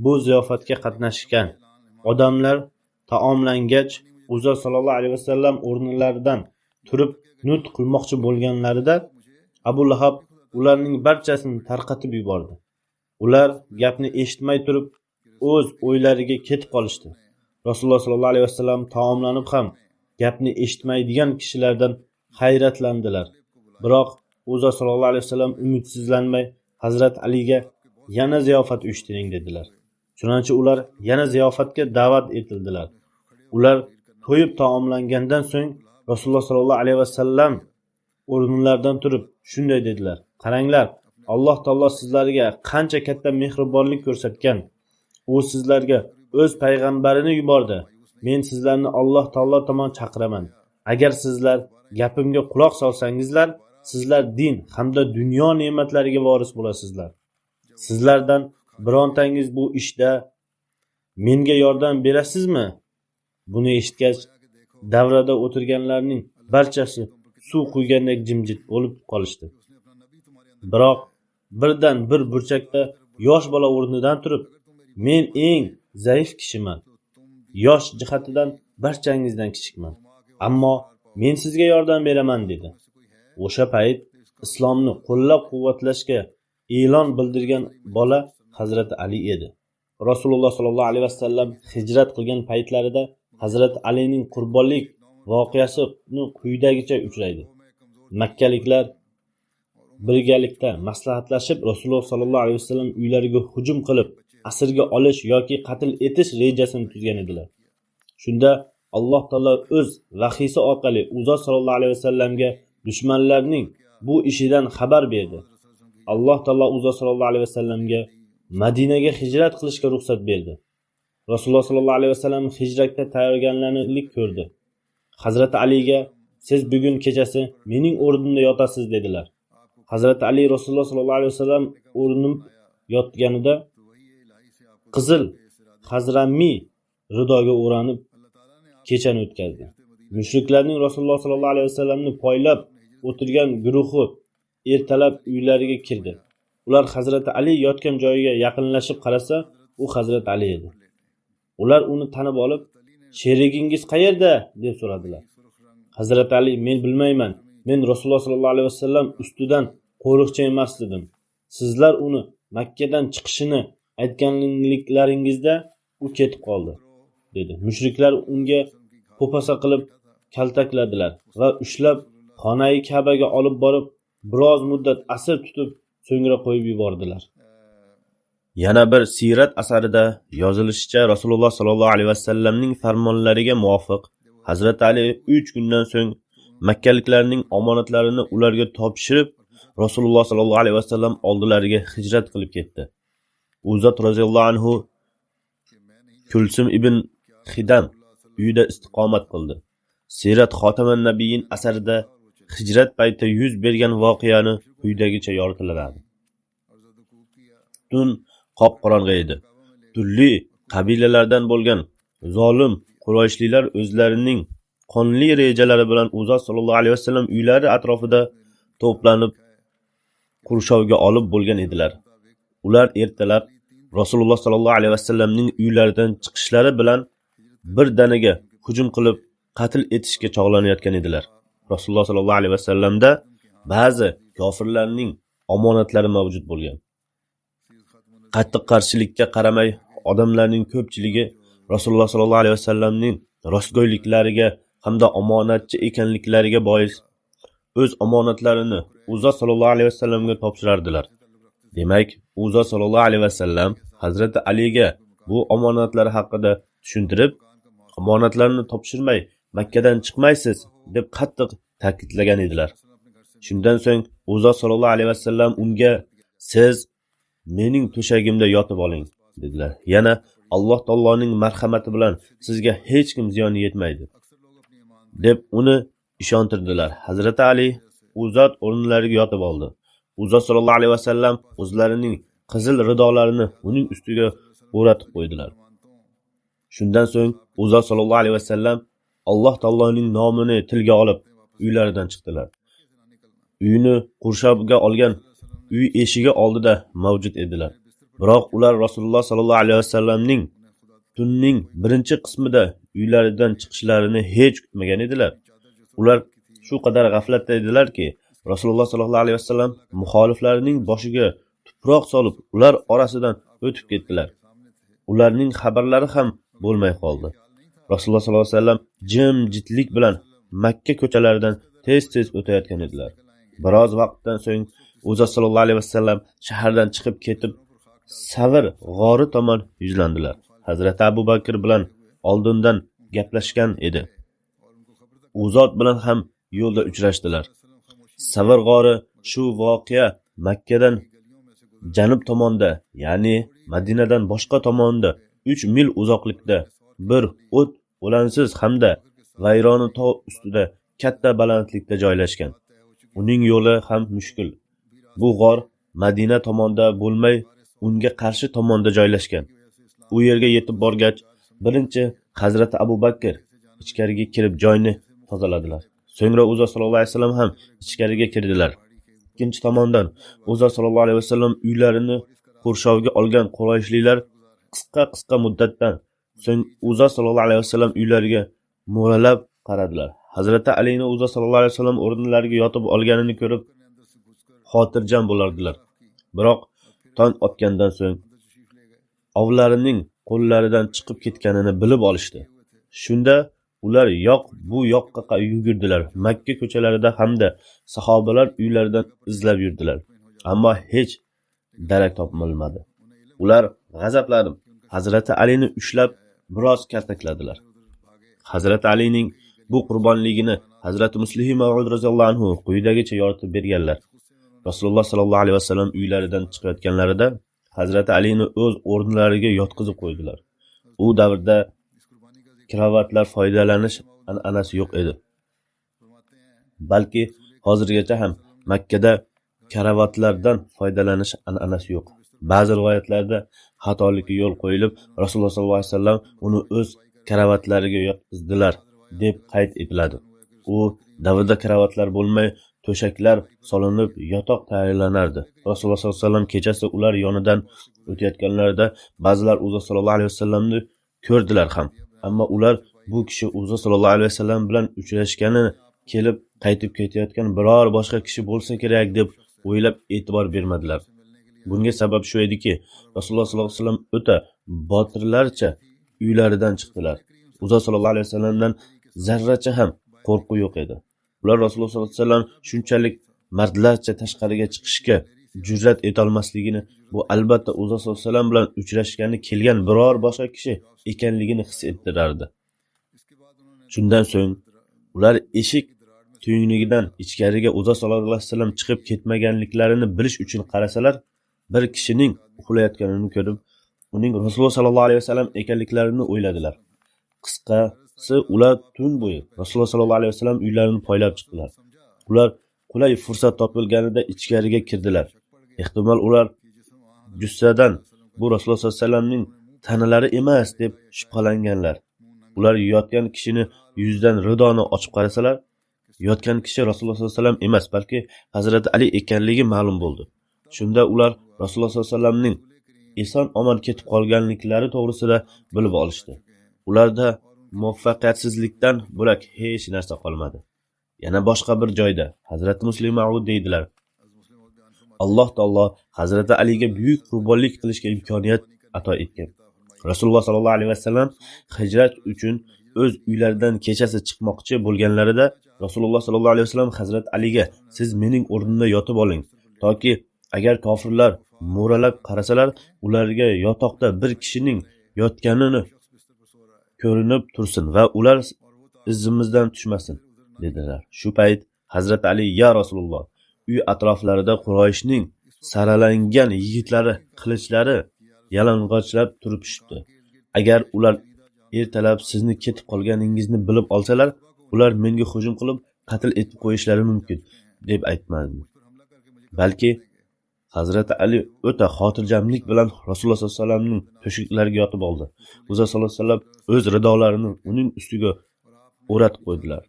bu ziyofatga qatnashgan. Odamlar taomlangach, u zot sollallohu alayhi vasallam o'rnlaridan turib nutq qilmoqchi bo'lganlarida Abu Lahab ularning barchasini tarqatib yubordi. Ular gapni eshitmay turib o'z o'ylariga ketib qolishdi. Rasululloh sollallohu alayhi vasallam taomlanib ham gapni eshitmaydigan kishilardan hayratlandilar. Biroq u zot sollallohu alayhi vasallam umidsizlanmay Hazrat Aliga yana ziyofat uyushtiring dedilar. Chunonchi ular yana ziyofatga da'vat etildilar. Ular to'yib taomlangandan so'ng Rasululloh sollallohu alayhi vasallam o'rnlaridan turib shunday dedilar: "Qaranglar, Alloh taolo sizlarga qancha katta mehribonlik ko'rsatgan. U sizlarga o'z payg'ambarini yubordi. Men sizlarni Alloh taolo tomon chaqiraman. Agar sizlar gapimga quloq solsangizlar, sizlar din hamda dunyo ne'matlariga voris bo'lasizlar. Sizlardan birontangiz bu ishda menga yordam berasizmi?" Buni eshitgach, davrada o'tirganlarning barchasi suv quygandek jimjit bo'lib qolishdi. Biroq birdan bir burchakda yosh bola o'rnidan turib, "Men eng zaif kishiman. Yosh jihatidan barchangizdan kichikman. Ammo men sizga yordam beraman", dedi. O'sha payt islomni qo'llab-quvvatlashga e'lon bildirgan bola Hazrat Ali edi. Rasululloh sollallohu alayhi vasallam hijrat qilgan paytlarida Hazrat Alining qurbonlik voqeasini quyidagicha uchraydi. Makkaliklar birgalikda maslahatlashib Rasululloh sollallohu alayhi vasallam uylariga hujum qilib, asirga olish yoki qatl etish rejasini tuzgan edilar. Shunda Alloh taolo o'z vahiysi orqali u zot sollallohu alayhi vasallamga dushmanlarning bu ishidan xabar berdi. Alloh taolo u zot sollallohu alayhi vasallamga Madinaga hijrat qilishga ruxsat berdi. Rasululloh sollallohu alayhi vasallam hijratga tayyorgarlanib ko'rdi. Hazrati Aliga siz bugun kechasi mening o'rnimda yotasiz dedilar. Hazrati Ali Rasululloh sollallohu alayhi vasallam o'rnim yotganida qizil Hazrami ridoga o'ranib kechani o'tkazdi. Mushriklarning Rasululloh sollallohu alayhi vasallamni poylab o'tirgan guruhi ertalab uylariga kirdi. Ular Hazrati Ali yotgan joyiga yaqinlashib qarasa, u Hazrati Ali edi. Ular uni tanib olib, "Sherigingiz qayerda?" deb so'radilar. Hazrati Ali, "Men bilmayman. Men Rasululloh sollallohu alayhi vasallam ustidan qo'riqchi emas dedim. Sizlar uni Makkadan chiqishini aytganliklaringizda u ketib qoldi", dedi. Mushriklar unga qo'pasa qilib kaltakladilar va ushlab xonai Ka'baga olib borib, biroz muddat asir tutib, so'ngra qo'yib yubordilar. Yana bir siyrat asarida yozilishicha, Rasululloh sollallohu alayhi vasallamning farmonlariga muvofiq Hazrati Ali 3 kundan so'ng makkaliklarning omonatlarini ularga topshirib, Rasululloh sollallohu alayhi vasallam oldilariga hijrat qilib ketdi. U zot roziyallohu anhu Kulsum ibn Xidam uyida istiqomat qildi. Sirat Xotaman Nabiyyin asarida hijrat payti yuz bergan voqeani quyidagicha yoritiladi. Tun qop-qorong'i edi. Turli qabilalardan bo'lgan zolim Qurayshlilar o'zlarining qonli rejalari bilan u zot sollallohu alayhi vasallam uylari atrofida to'planib qurshovga olib bo'lgan edilar. Ular ertalab Rasululloh sollallohu alayhi vasallamning uylaridan chiqishlari bilan bir danaga hujum qilib qatl etishga chog'lanayotgan edilar. Rasululloh sollallohu alayhi vasallamda ba'zi kofirlarning omonatlari mavjud bo'lgan. Qattiq qarshilikka qaramay, odamlarning ko'pchiligi Rasululloh sollallohu alayhi vasallamning rostgo'yliklariga hamda omonatchi ekanliklariga bois o'z omonatlarini u zot sollallohu alayhi vasallamga topshirardilar. Demak, u zot sollallohu alayhi vasallam Hazrati Aliga bu omonatlar haqida tushuntirib, omonatlarni topshirmay Makkadan chiqmaysiz deb qattiq ta'kidlagan edilar. Shundan so'ng u zot sollallohu alayhi vasallam unga siz mening to'shagimda yotib oling dedilar. Yana Alloh taoloning marhamati bilan sizga hech kim ziyon yetmaydi deb uni ishontirdilar. Hazrati Ali u zot o'rnlariga yotib oldi. U zot sollallohu alayhi vasallam o'zlarining qizil ridolarini uning ustiga o'ratib qo'ydilar. Shundan so'ng u zot sollallohu alayhi vasallam Alloh taoloning nomini tilga olib uylaridan chiqdilar. Uyini qurshovga olgan uy eshigi oldida mavjud edilar. Biroq ular Rasululloh sollallohu alayhi vasallamning tunning birinchi qismida uylaridan chiqishlarini hech kutmagan edilar. Ular shu qadar g'aflatda edilarki, Rasululloh sollallohu alayhi vasallam muxoliflarining boshiga tuproq solib, ular orasidan o'tib ketdilar. Ularning xabarlari ham bo'lmay qoldi. Rasululloh sollallohu alayhi vasallam jim-jitlik bilan Makka ko'chalaridan tez-tez o'tayotgan edilar. Biroz vaqtdan so'ng u zot sollallohu alayhi vasallam shahardan chiqib ketib, Savr g'ori tomon yuzlandilar. Hazrati Abu Bakr bilan oldindan gaplashgan edi. U zot bilan ham yo'lda uchrashdilar. Savr g'ori shu voqea Makkadan janub tomonda, ya'ni Madinadan boshqa tomonda 3 mil uzoqlikda bir o't o'lansiz hamda vayroni tog' ustida katta balandlikda joylashgan. Uning yo'li ham mushkul. Bu g'or Madina tomonda bo'lmay, unga qarshi tomonda joylashgan. U yerga yetib borgach, birinchi Hazrati Abu Bakr ichkariga kirib joyni tozaladilar. So'ngra u zot sollallohu alayhi vasallam ham ichkariga kirdilar. Ikkinchi tomondan u zot sollallohu alayhi vasallam uylarini qurshovga olgan Qurayshlilar qisqa muddatdan so'ng u zot sollallohu alayhi vasallam uylariga mo'ralab qaradilar. Hazrati Alini u zot sollallohu alayhi vasallam o'rnlariga yotib olganini ko'rib xotirjam bo'lardilar. Biroq tong otgandan so'ng ovlarining qo'llaridan chiqib ketganini bilib olishdi. Shunda ular bu yoqqa yugurdilar. Makka ko'chalarida hamda sahobalar uylaridan izlab yurdilar. Ammo hech darak topilmadi. Ular g'azablanib Hazrati Alini ushlab biroz kaltakladilar. Hazrati Alining bu qurbonligini Hazrati Muslim Ma'ud roziyallohu anhu quyidagicha yoritib berganlar. Rasululloh sollallohu alayhi vasallam uylaridan chiqayotganlarida Hazrati Alini o'z o'rnlariga yotqizib qo'ydilar. U davrda karavotlar foydalanish an'anasi yo'q edi. Balki hozirgacha ham Makkada karavotlardan foydalanish an'anasi yo'q. Ba'zi rivoyatlarda xatolikka yo'l qo'yilib, Rasululloh sollallohu alayhi vasallam uni o'z karavotlariga yotqizdilar deb qayd etiladi. U davrda karavotlar bo'lmay, to'shaklar solinib, yotoq tayyorlanardi. Rasululloh sollallohu alayhi vasallam kechasi ular yonidan o'tayotganlarida ba'zilar Uzza sollallohu alayhi vasallamni ko'rdilar ham. Ammo ular bu kishi Uzza sollallohu alayhi vasallam bilan uchrashganini kelib qaytib ketayotgan biror boshqa kishi bo'lsa kerak deb o'ylab e'tibor bermadilar. Bunga sabab shu ediki, Rasululloh sollallohu alayhi vasallam o'ta botirlarcha uylaridan chiqdilar. Uzza sollallohu alayhi vasallamdan zarracha ham qo'rquv yo'q edi. Ular Rasululloh sollallohu alayhi vasallam shunchalik mardlarcha tashqariga chiqishga jur'at etolmasligini, bu albatta Uzza sollallohu alayhi vasallam bilan uchrashgani kelgan biror boshqa kishi ekanligini his ettirardi. Shundan so'ng ular eshik tuynugidan ichkariga Uzza sollallohu alayhi vasallam chiqib ketmaganliklarini bilish uchun qarasalar, bir kishining uxlayotganini ko'rib, uning Rasululloh sollallohu alayhi vasallam ekanliklarini o'yladilar. Qisqasi, ular tun bo'yi Rasululloh sollallohu alayhi vasallam uylarini poylab chiqdilar. Ular qulay fursat topilganida ichkariga kirdilar. Ehtimol ular jussadan bu Rasululloh sollallohu alayhi vasallamning tanalari emas deb shubhalanganlar. Ular yotgan kishini yuzidan ridoni ochib qarasalar, yotgan kishi Rasululloh sollallohu alayhi vasallam emas, balki Hazrati Ali ekanligi ma'lum bo'ldi. Shunda ular Rasululloh sollallohu alayhi vasallamning eson omon ketib qolganliklari to'g'risida bilib olishdi. Ularda muvaffaqiyatsizlikdan bo'lak hech narsa qolmadi. Yana boshqa bir joyda Hazrati Muslim Ma'ud deydilar: Alloh taolo Hazrati Aliga buyuk qurbonlik qilishga imkoniyat ato etgan. Rasululloh sollallohu alayhi vasallam hijrat uchun o'z uylaridan kechasi chiqmoqchi bo'lganlarida Rasululloh sollallohu alayhi vasallam Hazrati Aliga: "Siz mening o'rnimda yotib oling, toki agar kofirlar mo'ralab qarasalar, ularga yotoqda bir kishining yotganini ko'rinib tursin va ular izimizdan tushmasin", dedilar. Shu payt Hazrati Ali: "Ya Rasululloh, uy atroflarida Qurayshning saralangan yigitlari qilichlari yalang'ochlab turibdi. Agar ular ertalab sizni ketib qolganingizni bilib olsalar, ular menga hujum qilib qatl etib qo'yishlari mumkin", deb aytmadi. Balki Hazrati Ali o'ta xotirjamlik bilan Rasululloh sollallohu alayhi vasallamning to'shiklariga yotib oldi. Uzza sollallohu alayhi vasallam o'z ridolarini uning ustiga o'ratib qo'ydilar.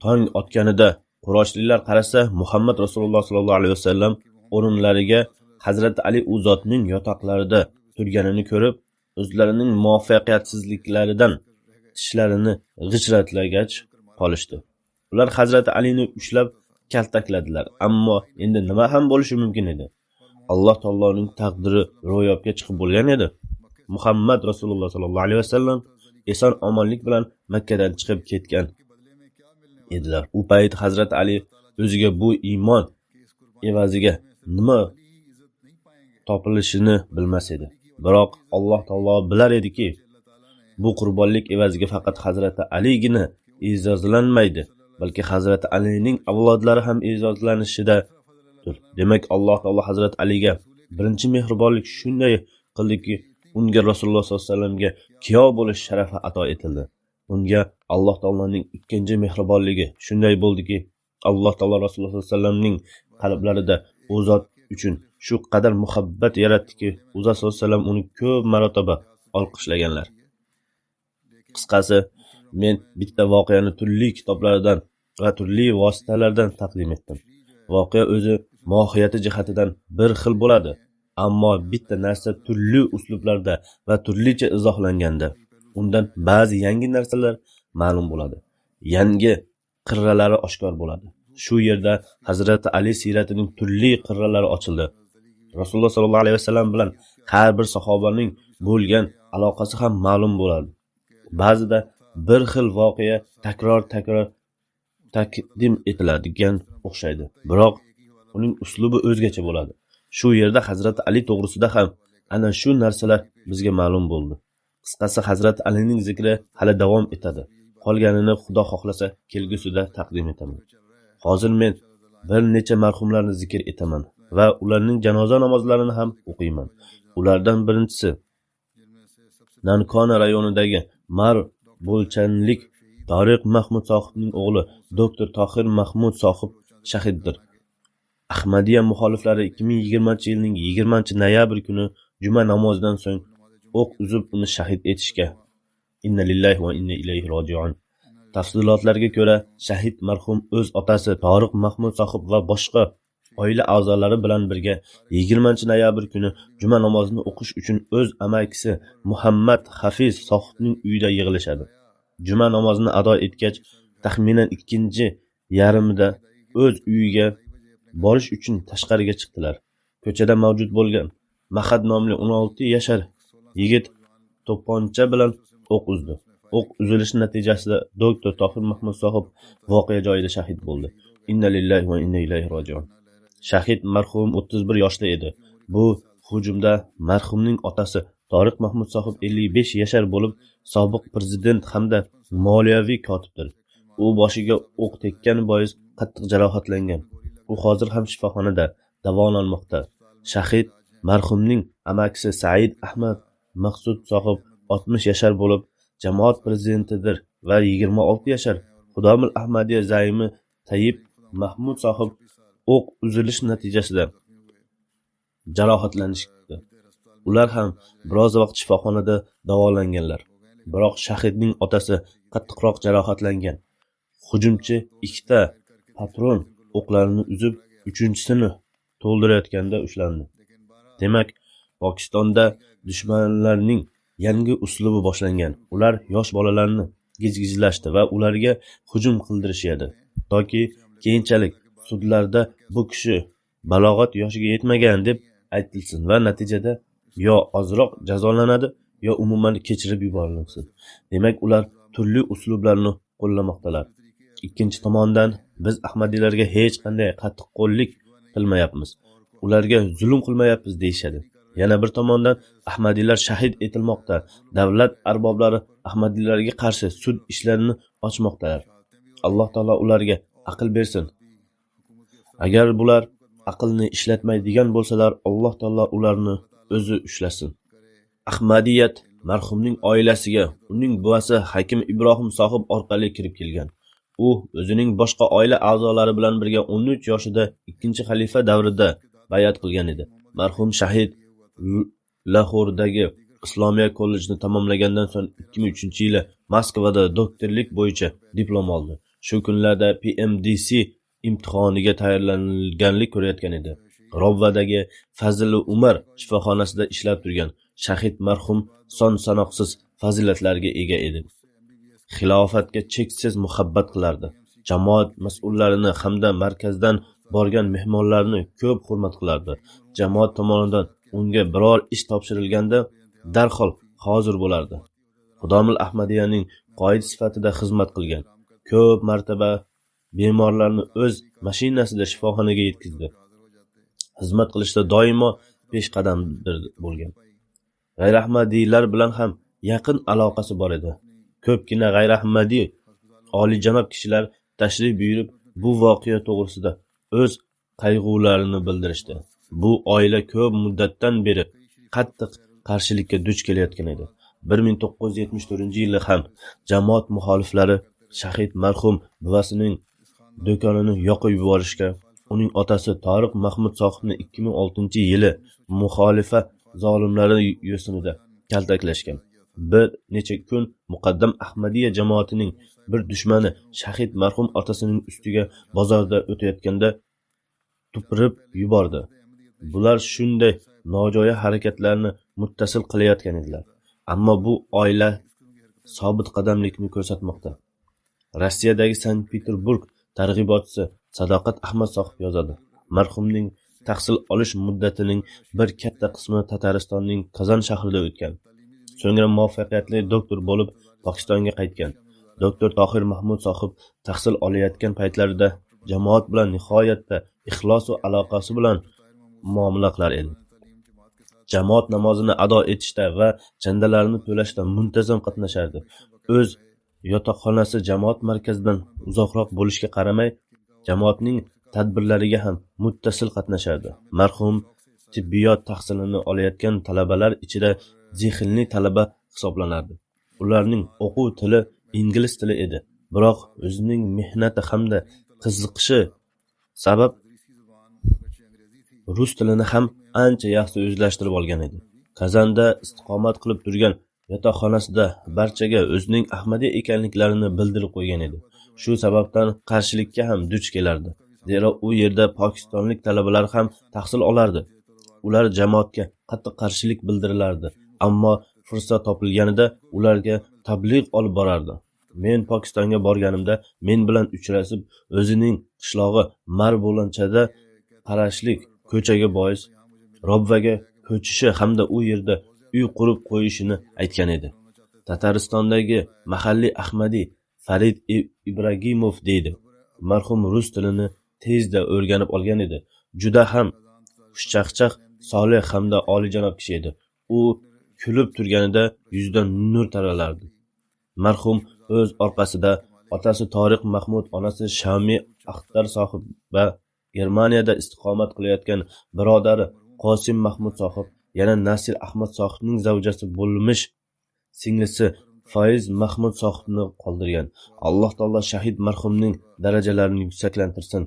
Tong otganida Qurayshliklar qarasa, Muhammad Rasululloh sollallohu alayhi vasallam o'rinlariga Hazrati Ali u zotning yotoqlarida turganini ko'rib, o'zlarining muvaffaqiyatsizliklaridan tishlarini g'ijratlagach qolishdi. Ular Hazrati Alini ushlab kaltakladilar, ammo endi nima ham bo'lishi mumkin edi? Alloh taoloning taqdiri ro'yobga chiqib bo'lgan edi. Muhammad Rasululloh sollallohu alayhi vasallam eson omonlik bilan Makkadan chiqib ketgan edilar. U payt Hazrati Ali o'ziga bu iymon evaziga nima topilishini bilmas edi. Biroq Alloh taolo bilar ediki, bu qurbonlik evaziga faqat Hazrati Aligina e'zozlanmaydi, balki Hazrati Alining avlodlari ham e'zozlanishidadir. Demak, Alloh taolo Hazrati Aliga birinchi mehribonlik shunday qildiki, unga Rasululloh sollallohu alayhi vasallamga kuyov bo'lish sharafi ato etildi. Unga Alloh taoloning ikkinchi mehribonligi shunday bo'ldiki, Alloh taolo Rasululloh sollallohu alayhi vasallamning qalblarida u zot uchun shu qadar muhabbat yaratdiki, Uzza sollallohu alayhi vasallam uni ko'p marotaba olqishlaganlar. Qisqasi, men bitta voqeani turli kitoblardan va turli vositalardan taqdim etdim. Voqea o'zi mohiyati jihatidan bir xil bo'ladi, ammo bitta narsa turli uslublarda va turlicha izohlanganda undan ba'zi yangi narsalar ma'lum bo'ladi. Yangi qirralari oshkor bo'ladi. Shu yerda Hazrati Ali siratining turli qirralari ochildi. Rasululloh sollallohu alayhi vasallam bilan har bir sahobaning bo'lgan aloqasi ham ma'lum bo'ladi. Ba'zida bir xil voqea takror taqdim etiladigan o'xshaydi, biroq uning uslubi o'zgacha bo'ladi. Shu yerda Hazrati Ali to'g'risida ham ana shu narsalar bizga ma'lum bo'ldi. Qisqasi, Hazrati Alining zikri hali davom etadi. Qolganini Xudo xohlasa kelgusida taqdim etaman. Hozir men bir necha marhumlarni zikr etaman va ularning janoza namozlarini ham o'qiyman. Ulardan birinchisi Nankona rayonidagi Mar Bo'lchanlik Tariq Mahmud Sohibning o'g'li doktor Tohir Mahmud Sohib shahiddir. Ahmadiyya muxoliflari 2020-yilning 20-noyabr kuni juma namozidan so'ng o'q uzib uni shahid etishga. Inna lillahi va inna ilayhi roji'un. Tafsilotlarga ko'ra, shahid marhum o'z otasi Tariq Mahmud Sohib va boshqa oila a'zolari bilan birga 20-noyabr kuni juma namozini o'qish uchun o'z amakisi Muhammad Hafiz Sohibning uyida yig'ilishadi. Juma namozini ado etgach, taxminan 2:30da o'z uyiga borish uchun tashqariga chiqdilar. Ko'chada mavjud bo'lgan Mahad nomli 16 yashar yigit to'pponcha bilan o'q uzdi. O'q uzilishi natijasida doktor Tohir Mahmud Sohib voqea joyida shahid bo'ldi. Inna lillahi va inna ilayhi roji'un. Shahid marhum 31 yoshda edi. Bu hujumda marhumning otasi Tariq Mahmud Sohib 55 yashar bo'lib, sobiq prezident hamda moliyaviy kotibdir. U boshiga o'q tekkani bois qattiq jarohatlangan. U hozir ham shifoxonada davolanmoqda. Shahid marhumning amakisi Said Ahmad Maqsud Sohib 60 yashar bo'lib, jamoat prezidentidir va 26 yashar Xudomil Ahmadiyya zaimi Tayyib Mahmud Sohib o'q uzilish natijasida jarohatlanishdi. Ular ham biroz vaqt shifoxonada davolanganlar. Biroq shahidning otasi qattiqroq jarohatlangan. Hujumchi ikkita patron o'qlarini uzib, uchinchisini to'ldirayotganda ushlandi. Demak, Pokistonda dushmanlarning yangi uslubi boshlangan. Ular yosh bolalarni gijgijlashdi va ularga hujum qildirishadi. Toki keyinchalik sudlarda bu kishi balog'at yoshiga yetmagan deb aytilsin va natijada yo ozroq jazolanadi, yo umuman kechirib yuborilsin. Demak, ular turli uslublarni qo'llamoqdalar. Ikkinchi tomondan biz Ahmadiylarga hech qanday qattiqqo'llik qilmayapmiz. Ularga zulm qilmayapmiz deyshadi. Yana bir tomondan Ahmadiylar shahid etilmoqda. Davlat arboblari Ahmadiylarga qarshi sud ishlarini ochmoqdalar. Alloh taolo ularga aql bersin. Agar bular aqlni ishlatmaydigan bo'lsalar, Alloh taolo ularni o'zi ushlasin. Ahmadiyat marhumning oilasiga uning buvasi Hakim Ibrohim Sohib orqali kirib kelgan. U o'zining boshqa oila a'zolari bilan birga 13 yoshida 2-xalifa davrida bay'at qilgan edi. Marhum shahid Lahordagi Islomiya kollejini tamomlagandan so'ng 2003-yili Moskvada doktorlik bo'yicha diplom oldi. Shu kunlarda PMDC imtihoniga tayyorlanganlik ko'rayotgan edi. Rovvadagi Fazl Umar shifoxonasida ishlab turgan shahid marhum son sanoqsiz fazilatlarga ega edi. Xilofatga cheksiz muhabbat qilardi. Jamoat mas'ullarini hamda markazdan borgan mehmonlarni ko'p hurmat qilardi. Jamoat tomonidan unga biror ish topshirilganda darhol hozir bo'lardi. Xudomil Ahmadiyyaning qoid sifatida xizmat qilgan. Ko'p martaba bemorlarni o'z mashinasida shifoxonaga yetkazdi. Xizmat qilishda doimo peshqadam bo'lgan. G'ayrahmadiylar bilan ham yaqin aloqasi bor edi. Ko'pgina g'ayrahmadiy oliyjanob kishilar tashrif buyurib, bu voqea to'g'risida o'z qayg'ularini bildirishdi. Bu oila ko'p muddatdan beri qattiq qarshilikka duch kelayotgan edi. 1974-yilda ham jamoat muxoliflari shahid marhum buvasining do'konini yoqib yuborishga, uning otasi Tariq Mahmud Sohibni 2006-yili muxolifa zolimlari yo'sinida kaltaklashgan. Bir necha kun muqaddam Ahmadiyya jamoatining bir dushmani shahid marhum otasining ustiga bozorda o'tayotganda tupurib yubordi. Bular shunday nojo'ya harakatlarni muttasil qilayotgan edilar. Ammo bu oila sobit qadamlikni ko'rsatmoqda. Rossiyadagi Sankt-Peterburg targ'ibotchisi Sadoqat Ahmad Sohib yozadi. Marhumning tahsil olish muddatining bir katta qismi Tataristonning Kazan shahrida o'tgan. So'ngra muvaffaqiyatli doktor bo'lib Pokistonga qaytgan. Doktor Tohir Mahmud Sohib tahsil olayotgan paytlarida jamoat bilan nihoyatda ixlos va aloqasi bilan muomala qilar edi. Jamoat namozini ado etishda va chandalarini to'lashda muntazam qatnashardi. O'z yotoqxonasi jamoat markazidan uzoqroq bo'lishiga qaramay, jamoatning tadbirlariga ham muttasil qatnashardi. Marhum tibbiyot tahsilini olayotgan talabalar ichida zehnli talaba hisoblanardi. Ularning o'quv tili ingliz tili edi. Biroq o'zining mehnati hamda qiziqishi sabab rus tilini ham ancha yaxshi o'zlashtirib olgan edi. Kazanda istiqomat qilib turgan yotoqxonasida barchaga o'zining Ahmadiy ekanliklarini bildirib qo'ygan edi. Shu sababdan qarshilikka ham duch kelardi. Zero u yerda pokistonlik talabalar ham tahsil olardi. Ular jamoatga qattiq qarshilik bildirilardi, ammo fursat topilganida ularga tabliğ olib borardi. Men Pokistonga borganimda men bilan uchrashib, o'zining qishlog'i Marbulanchada qarashlik ko'chaga bois Robvaga ko'chishi hamda u yerda uy qurib qo'yishini aytgan edi. Tataristondagi mahalliy Ahmadiy Farid Ibragimov deydi. Marhum rus tilini tezda o'rganib olgan edi. Juda ham xushchaqchaq, solih hamda oliyjanob kishi edi. U kulib turganida yuzidan nur taralardi. Marhum o'z orqasida otasi Toriq Mahmud, onasi Shami Axtar sohib va Germaniyada istiqomat qilayotgan birodari Qosim Mahmud sohib, yana Nasir Ahmad sohibning zavjasi bo'lmish singlisi Faiz Mahmud sohibni qoldirgan. Alloh taolo shahid marhumning darajalarini yuksaklantirsin.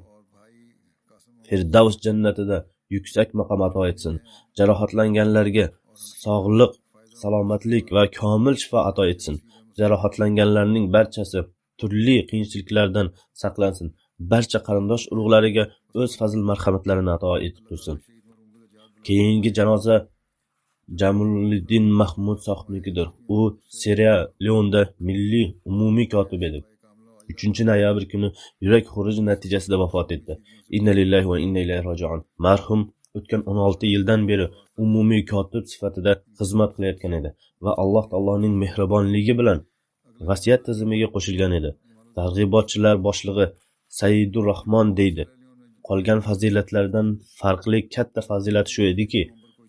Firdavs jannatida yuksak maqom ato etsin. Jarohatlanganlarga sog'lik, salomatlik va komil shifo ato etsin. Jarohatlanganlarning barchasi turli qiyinchiliklardan saqlansin. Barcha qarindosh urug'lariga o'z fazl marhamatlarini ato etib tursin. Keyingi janoza Jamuluddin Mahmud sohibnikidir. U Sierra Leonda milliy umumiy kotib edi. 3-noyabr kuni yurak xuruji natijasida vafot etdi. Inna lillahi va inna ilayhi roji'un. Marhum o'tgan 16 yildan beri umumiy kotib sifatida xizmat qilayotgan edi va Alloh taoloning mehribonligi bilan vasiyat tizimiga qo'shilgan edi. Targ'ibotchilar boshlig'i Sayyidur Rahmon deydi. Qolgan fazilatlardan farqli katta fazilati shu ediki,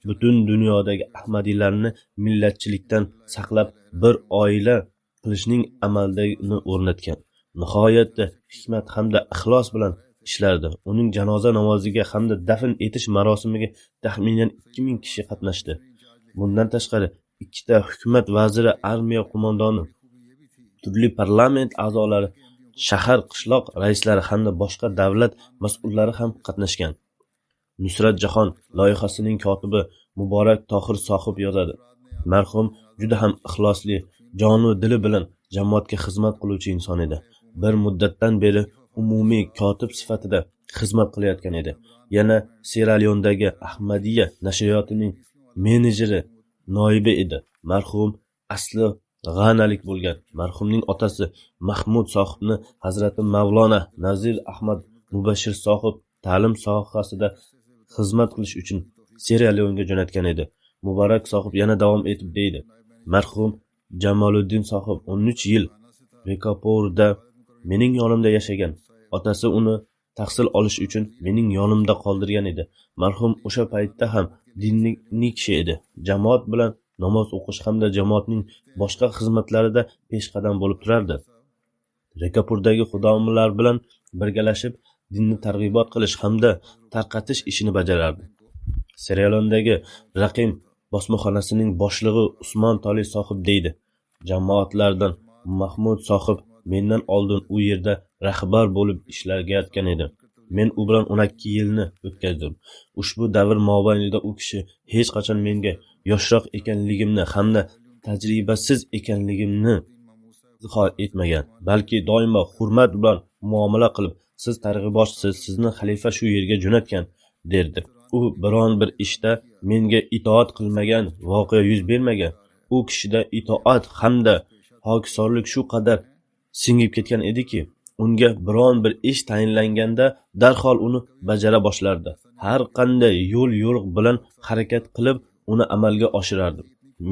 butun dunyodagi ahmadiylarni millatchilikdan saqlab bir oila qilishning amaldagini o'rnatgan. Nihoyatda hikmat hamda ixlos bilan ishlardi. Uning janoza namoziga hamda dafn etish marosimiga taxminan 2000 kishi qatnashdi. Bundan tashqari 2 ta hukumat vaziri, armiya qo'mondoni, turli parlament a'zolari, shahar, qishloq raislari hamda boshqa davlat mas'ullari ham qatnashgan. Nusrat Jahon loyihasining kotibi Muborak Tohir sohib yozadi. Marhum juda ham ixlosli, jonu dili bilan jamoatga xizmat qiluvchi inson edi. Bir muddatdan beri umumiy kotib sifatida xizmat qilayotgan edi. Yana Sierra Leondagi Ahmadiyya nashriyotining menejeri, noibi edi. Marhum asli g'analik bo'lgan. Marhumning otasi Mahmud sohibni Hazrati Mavlona Nazir Ahmad Mubashir sohib ta'lim sohasida xizmat qilish uchun Sierra Leonga jo'natgan edi. Muborak sohib yana davom etib deydi. Marhum Jamoluddin sohib 13 yil Rekaporda mening yonimda yashagan. Otasi uni tahsil olish uchun mening yonimda qoldirgan edi. Marhum o'sha paytda ham dinni kishi edi. Jamoat bilan namoz o'qish hamda jamoatning boshqa xizmatlarida peshqadam bo'lib turardi. Rekapurdagi xudomilar bilan birgalashib dinni targ'ibot qilish hamda tarqatish ishini bajarardi. Serialondagi Raqim bosmaxonasining boshlig'i Usmon Toli sohib deydi. Jamoatlardan Mahmud sohib mendan oldin u yerda rahbar bo'lib ishlayotgan edi. Men u bilan 12 yilni o'tkazdim. Ushbu davr mobaynida u kishi hech qachon menga yoshroq ekanligimni hamda tajribasiz ekanligimni izhor etmagan, balki doimo hurmat bilan muomala qilib, siz targ'ibotchisiz, sizni xalifa shu yerga jo'natgan derdi. U biron bir ishda menga itoat qilmagan, voqea yuz bermagan. U kishida itoat hamda hokisorlik shu qadar singib ketgan ediki, unga biron bir ish tayinlanganda darhol uni bajara boshlardi. Har qanday yo'l-yo'riq bilan harakat qilib, uni amalga oshirardi.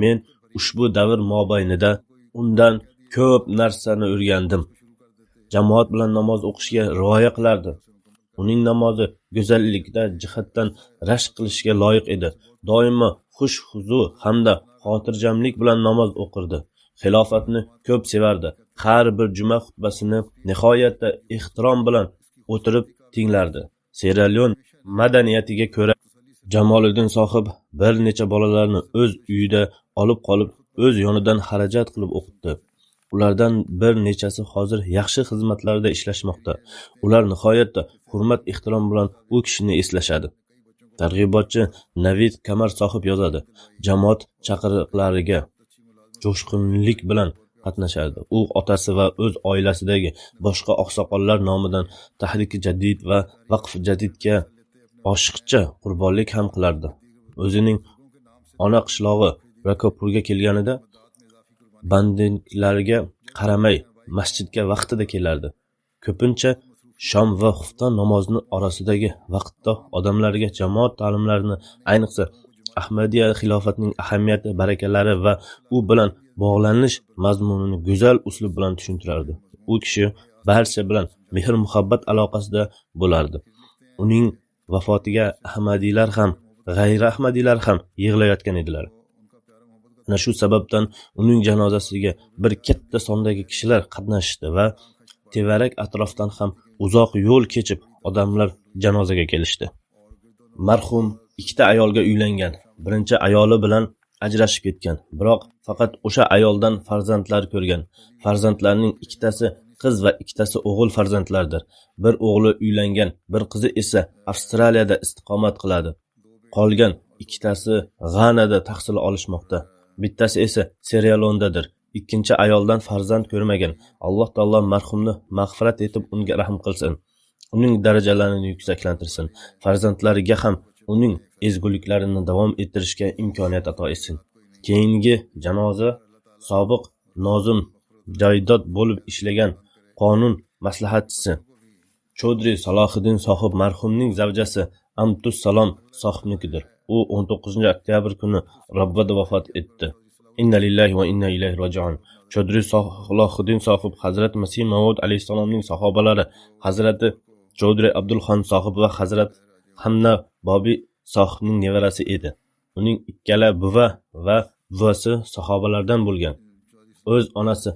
Men ushbu davr mobaynida undan ko'p narsani o'rgandim. Jamoat bilan namoz o'qishga rioya qilardi. Uning namozi go'zallikda jihatdan rashk qilishga loyiq edi. Doimo xush-xuzu hamda xotirjamlik bilan namoz o'qirdi. Xilofatni ko'p sevardi. Har bir juma xutbasini nihoyatda ehtirom bilan o'tirib tinglardi. Sierra Leone madaniyatiga ko'ra Jamoliddin sohib bir necha bolalarni o'z uyida olib qolib, o'z yonidan xarajat qilib o'qitdi. Ulardan bir nechasi hozir yaxshi xizmatlarda ishlashmoqda. Ular nihoyatda hurmat-ehtirom bilan u kishini eslashadi. Targ'ibotchi Navid Kamar sohib yozadi: jamoat chaqiriqlariga jo'shqinlik bilan qatnashardi. U otasi va o'z oilasidagi boshqa oqsoqollar nomidan Tahrik Jadid va Vaqf Jadidga oshiqcha qurbonlik ham qilardi. O'zining ona qishlog'i Rakopurga kelganida bandliklarga qaramay masjidga vaqtida kelardi. Ko'pincha shom va xufton namozni orasidagi vaqtda odamlarga jamoat ta'limlarini, ayniqsa Ahmadiya xilofatining ahamiyati, barakalari va u bilan bog'lanish mazmunini go'zal uslub bilan tushuntirardi. U kishi barcha bilan mehr-muhabbat aloqasida bo'lardi. Uning vafotiga Ahmadiylar ham, g'ayri Ahmadiylar ham yig'layotgan edilar. Ana shu sababdan uning janozasiga bir katta sondagi kishilar qatnashdi va tevarak atrofdan ham uzoq yo'l kechib odamlar janozaga kelishdi. Marhum ikkita ayolga uylangan. Birinchi ayoli bilan ajrashib ketgan. Biroq faqat o'sha ayoldan farzandlar ko'rgan. Farzandlarning ikkitasi qiz va ikkitasi o'g'il farzandlardir. Bir o'g'li uylangan, bir qizi esa Avstraliyada istiqomat qiladi. Qolgan ikkitasi G'anada tahsil olishmoqda. Bittasi esa Sierra-Leonedadir. Ikkinchi ayoldan farzand ko'rmagan. Alloh taolo marhumni mag'firat etib unga rahm qilsin. Uning darajalarini yuksaklantirsin. Farzandlariga ham uning ezguliklarini davom ettirishga imkoniyat ato etsin. Keyingi janoza sobiq nozim Jaydod bo'lib ishlagan qonun maslahatchisi Chodri Salohiddin sohib marhumning zavjasi Amtus Salom sohibnikidir. U 19 oktyabr kuni Robbada vafot etdi. Inna lillahi va inna ilayhi roji'un. Chodri Salohiddin sohib Hazrat Masih Maud alayhisalomning sahobalari Hazrati Chodri Abdulxon sohib va Hazrat Hamna Bobi sohibning nevarasi edi. Uning ikkala buva va buvasi sahobalardan bo'lgan. O'z onasi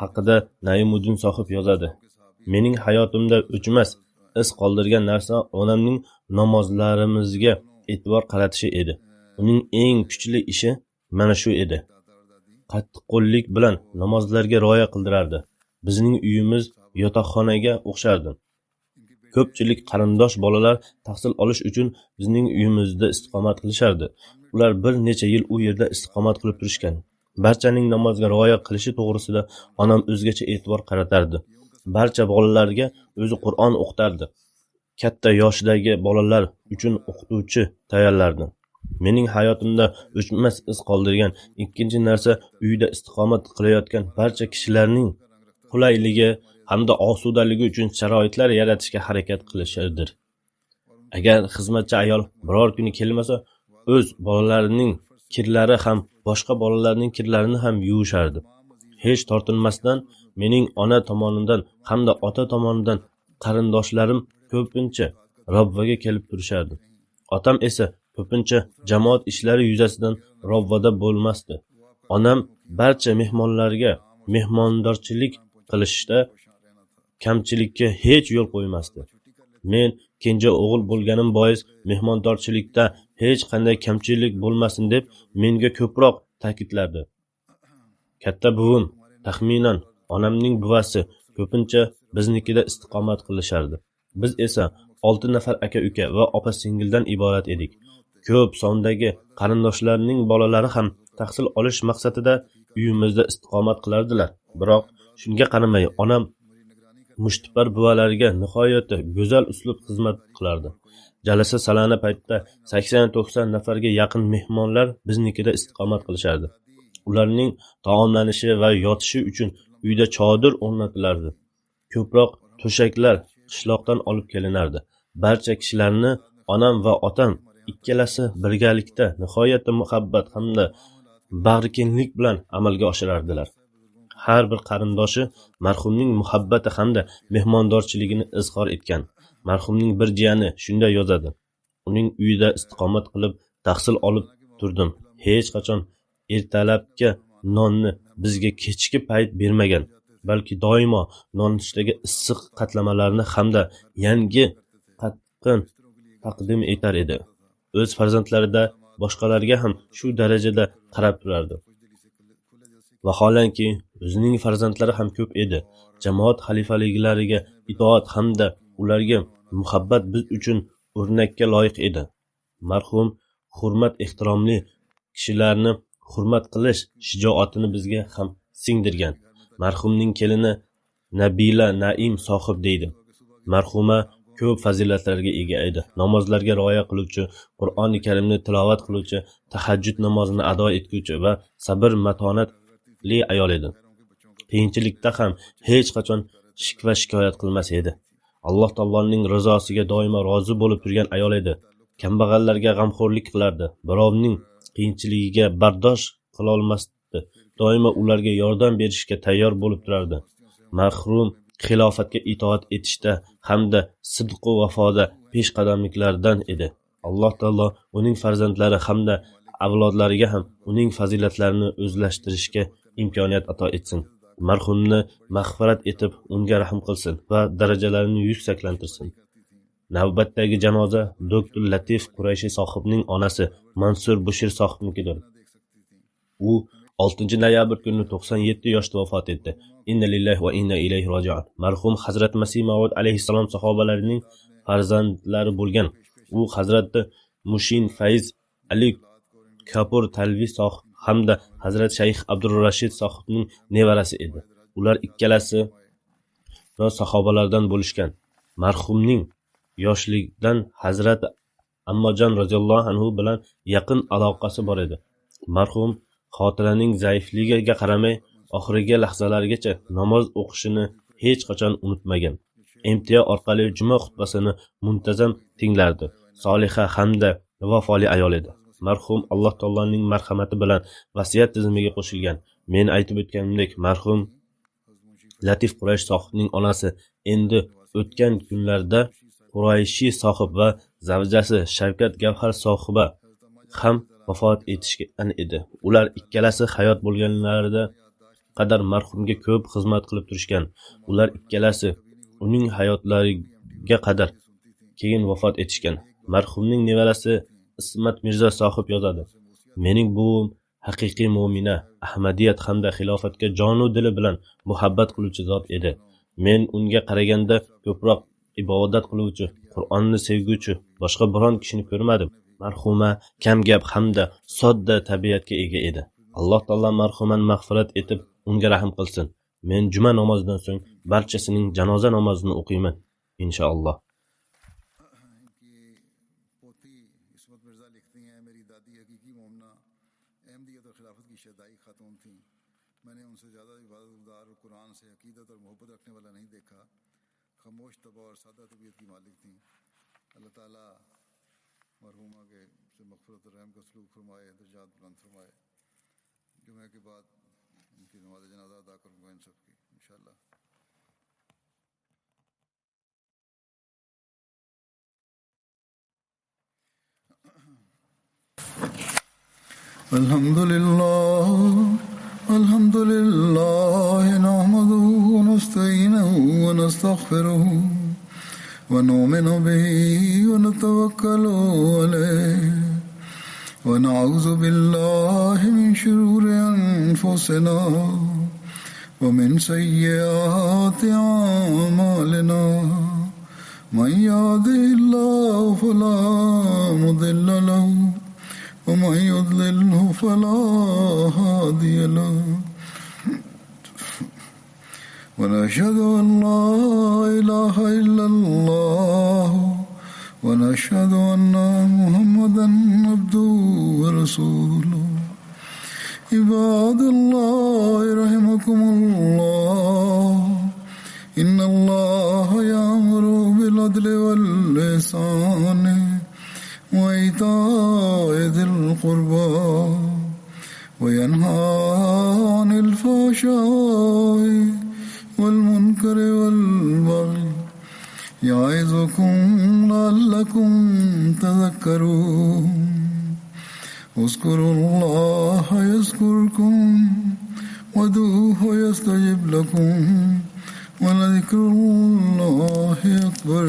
haqida Naimuddin sohib yozadi: mening hayotimda o'chmas iz qoldirgan narsa onamning namozlarimizga e'tibor qaratishi edi. Uning eng kuchli ishi mana shu edi. Qattiqqo'llik bilan namozlarga rioya qildirardi. Bizning uyimiz yotoqxonaga o'xshardi. Ko'pchilik qarindosh bolalar tahsil olish uchun bizning uyimizda istiqomat qilishardi. Ular bir necha yil u yerda istiqomat qilib turishgan. Barchaning namozga rioya qilishi to'g'risida onam o'zgacha e'tibor qaratardi. Barcha bolalarga o'zi Qur'on o'qitardi. Katta yoshdagi bolalar uchun o'qituvchi tayyorlardi. Mening hayotimda o'chmas iz qoldirgan ikkinchi narsa uyda istiqomat qilayotgan barcha kishilarning qulayligi hamda osudaligi uchun sharoitlar yaratishga harakat qilishidir. Agar xizmatchi ayol biror kuni kelmasa, o'z bolalarining kirlari ham boshqa bolalarning kirlarini ham yuvishardi. Hech tortinmasdan mening ona tomonidan hamda ota tomonidan qarindoshlarim ko'pincha Robbaga kelib turishardi. Otam esa ko'pincha jamoat ishlari yuzasidan Robvada bo'lmasdi. Onam barcha mehmonlarga mehmondorchilik qilishda kamchilikka hech yo'l qo'ymasdi. Men kenja o'g'il bo'lganim bois mehmondorchilikda hech qanday kamchilik bo'lmasin deb menga ko'proq ta'kidlardi. Katta buvim, taxminan onamning buvasi ko'pincha biznikida istiqomat qilishardi. Biz esa 6 nafar aka-uka va opa-singildan iborat edik. Ko'p sondagi qarindoshlarning bolalari ham tahsil olish maqsadida uyimizda istiqomat qilardilar. Biroq shunga qaramay onam mushtipar buvalariga nihoyatda go'zal uslub xizmat qilardi. Jalasa salana paytda 80-90 nafarga yaqin mehmonlar biznikida istiqomat qilishardi. Ularning taomlanishi va yotishi uchun uyda chodir o'rnatilardi. Ko'proq to'shaklar qishloqdan olib kelinardi. Barcha kishilarni onam va otam ikkalasi birgalikda nihoyatda muhabbat hamda bag'rikenglik bilan amalga oshirardilar. Har bir qarindoshi marhumning muhabbati hamda mehmondorchiligini izhor etgan. Marhumning bir jiyani shunday yozadi: uning uyida istiqomat qilib tahsil olib turdim. Hech qachon ertalabki nonni bizga kechki payt bermagan, balki doimo nonushdagi issiq qatlamalarni hamda yangi qatqin taqdim etar edi. O'z farzandlarida boshqalarga ham shu darajada qarab turardi. Vaholanki o'zining farzandlari ham ko'p edi. Jamoat xalifaliklariga itoat hamda ularga muhabbat biz uchun o'rnakka loyiq edi. Marhum hurmat ehtiromli kishilarni hurmat qilish shijoatini bizga ham singdirgan. Marhumning kelini Nabila Naim sohib deydi. Marhuma ko'p fazilatlarga ega edi. Namozlarga rioya qiluvchi, Qur'oni Karimni tilovat qiluvchi, tahajjud namozini ado etuvchi va sabr matonatli ayol edi. Qiyinchilikda ham hech qachon shik va shikoyat qilmas edi. Alloh taoloning rizosiga doimo rozi bo'lib turgan ayol edi. Kambag'allarga g'amxo'rlik qilardi. Birovning qiyinchiligiga bardosh qila olmasdi. Doimo ularga yordam berishga tayyor bo'lib turardi. Marhum xilofatga itoat etishda hamda sidq va vafoda peshqadamliklardan edi. Alloh taolo uning farzandlari hamda avlodlariga ham uning fazilatlarini o'zlashtirishga imkoniyat ato etsin. Marhumni mag'firat etib, unga rahm qilsin va darajalarini yuksaklantirsin. Navbatdagi janoza Dr. Latif Qurayshi sohibning onasi Mansur Bushir sohibnikidir. U 6 noyabr kuni 97 yoshda vafot etdi. Inna lillahi va inna ilayhi roji'un. Marhum Hazrat Masih Maud alayhissalom sahobalarining farzandlari bo'lgan. U Hazrat Mushin Faiz Ali Kapur Talvi sohib hamda Hazrat Shayx Abdurrashid sohibning nevarasi edi. Ular ikkalasi sahobalardan bo'lishgan. Marhumning yoshlikdan Hazrat Ammojon roziyallohu anhu bilan yaqin aloqasi bor edi. Marhum xotiraning zaifligiga qaramay, oxirgi lahzalargacha namoz o'qishini hech qachon unutmagan. MTA orqali juma xutbasini muntazam tinglardi. Soliha hamda vafoli ayol edi. Marhum Alloh taoloning marhamati bilan vasiyat tizimiga qo'shilgan. Men aytib o'tganimdek, marhum Latif Quraysh sohibning onasi endi o'tgan kunlarda Qurayshi sohib va zavjasi Shavkat Gavhar sohiba ham vafot etishgan edi. Ular ikkalasi hayot bo'lganlarida qadar marhumga ko'p xizmat qilib turishgan. Ular ikkalasi uning hayotlariga qadar keyin vafot etishgan. Marhumning nevarasi Ismat Mirzo sohib yozadi. Mening buvim haqiqiy mu'mina, ahmadiyat hamda xilofatga jonu dili bilan muhabbat qiluvchi zot edi. Men unga qaraganda ko'proq ibodat qiluvchi, Qur'onni sevguvchi boshqa biron kishini ko'rmadim. Marhuma kam gap hamda sodda tabiatga ega edi. Alloh taolo marhumani mag'firat etib, unga rahm qilsin. Men juma namozidan so'ng barchasining janoza namozini o'qiyman, inshaalloh. खामोश तबा और सादा तबीयत की मालिक थी। अल्लाह ताला मरहुमा के से मग़फ़िरत और रहम का सलूक फरमाए, दर्जात बुलंद फरमाए। जुमे के बाद उनकी नमाज जनाजा अदा करूँगा इन सब की इंशाअल्लाह। अल्हम्दुलिल्लाह नहमदुहु व नस्तईनुहु व नस्तग़फिरुहु व नुमिनु बिही व नतवक्कलु अलैहि व नऊज़ु बिल्लाहि मिन शुरूरि अनफुसिना व मिन सय्यिआति अमालिना मन यहदिहिल्लाहु फला मुदिल्ल लहु ومن يضلله فلا هادي له ونشهد أن لا إله إلا الله ونشهد أن محمدا عبده ورسوله عباد الله رحمكم الله إن الله يأمر بالعدل والإحسان وإيتاء ذي القربى وينهى عن الفحشاء والمنكر والبغي يعظكم لعلكم تذكرون اذكروا الله يذكركم وادعوه يستجب لكم ولذكر الله أكبر.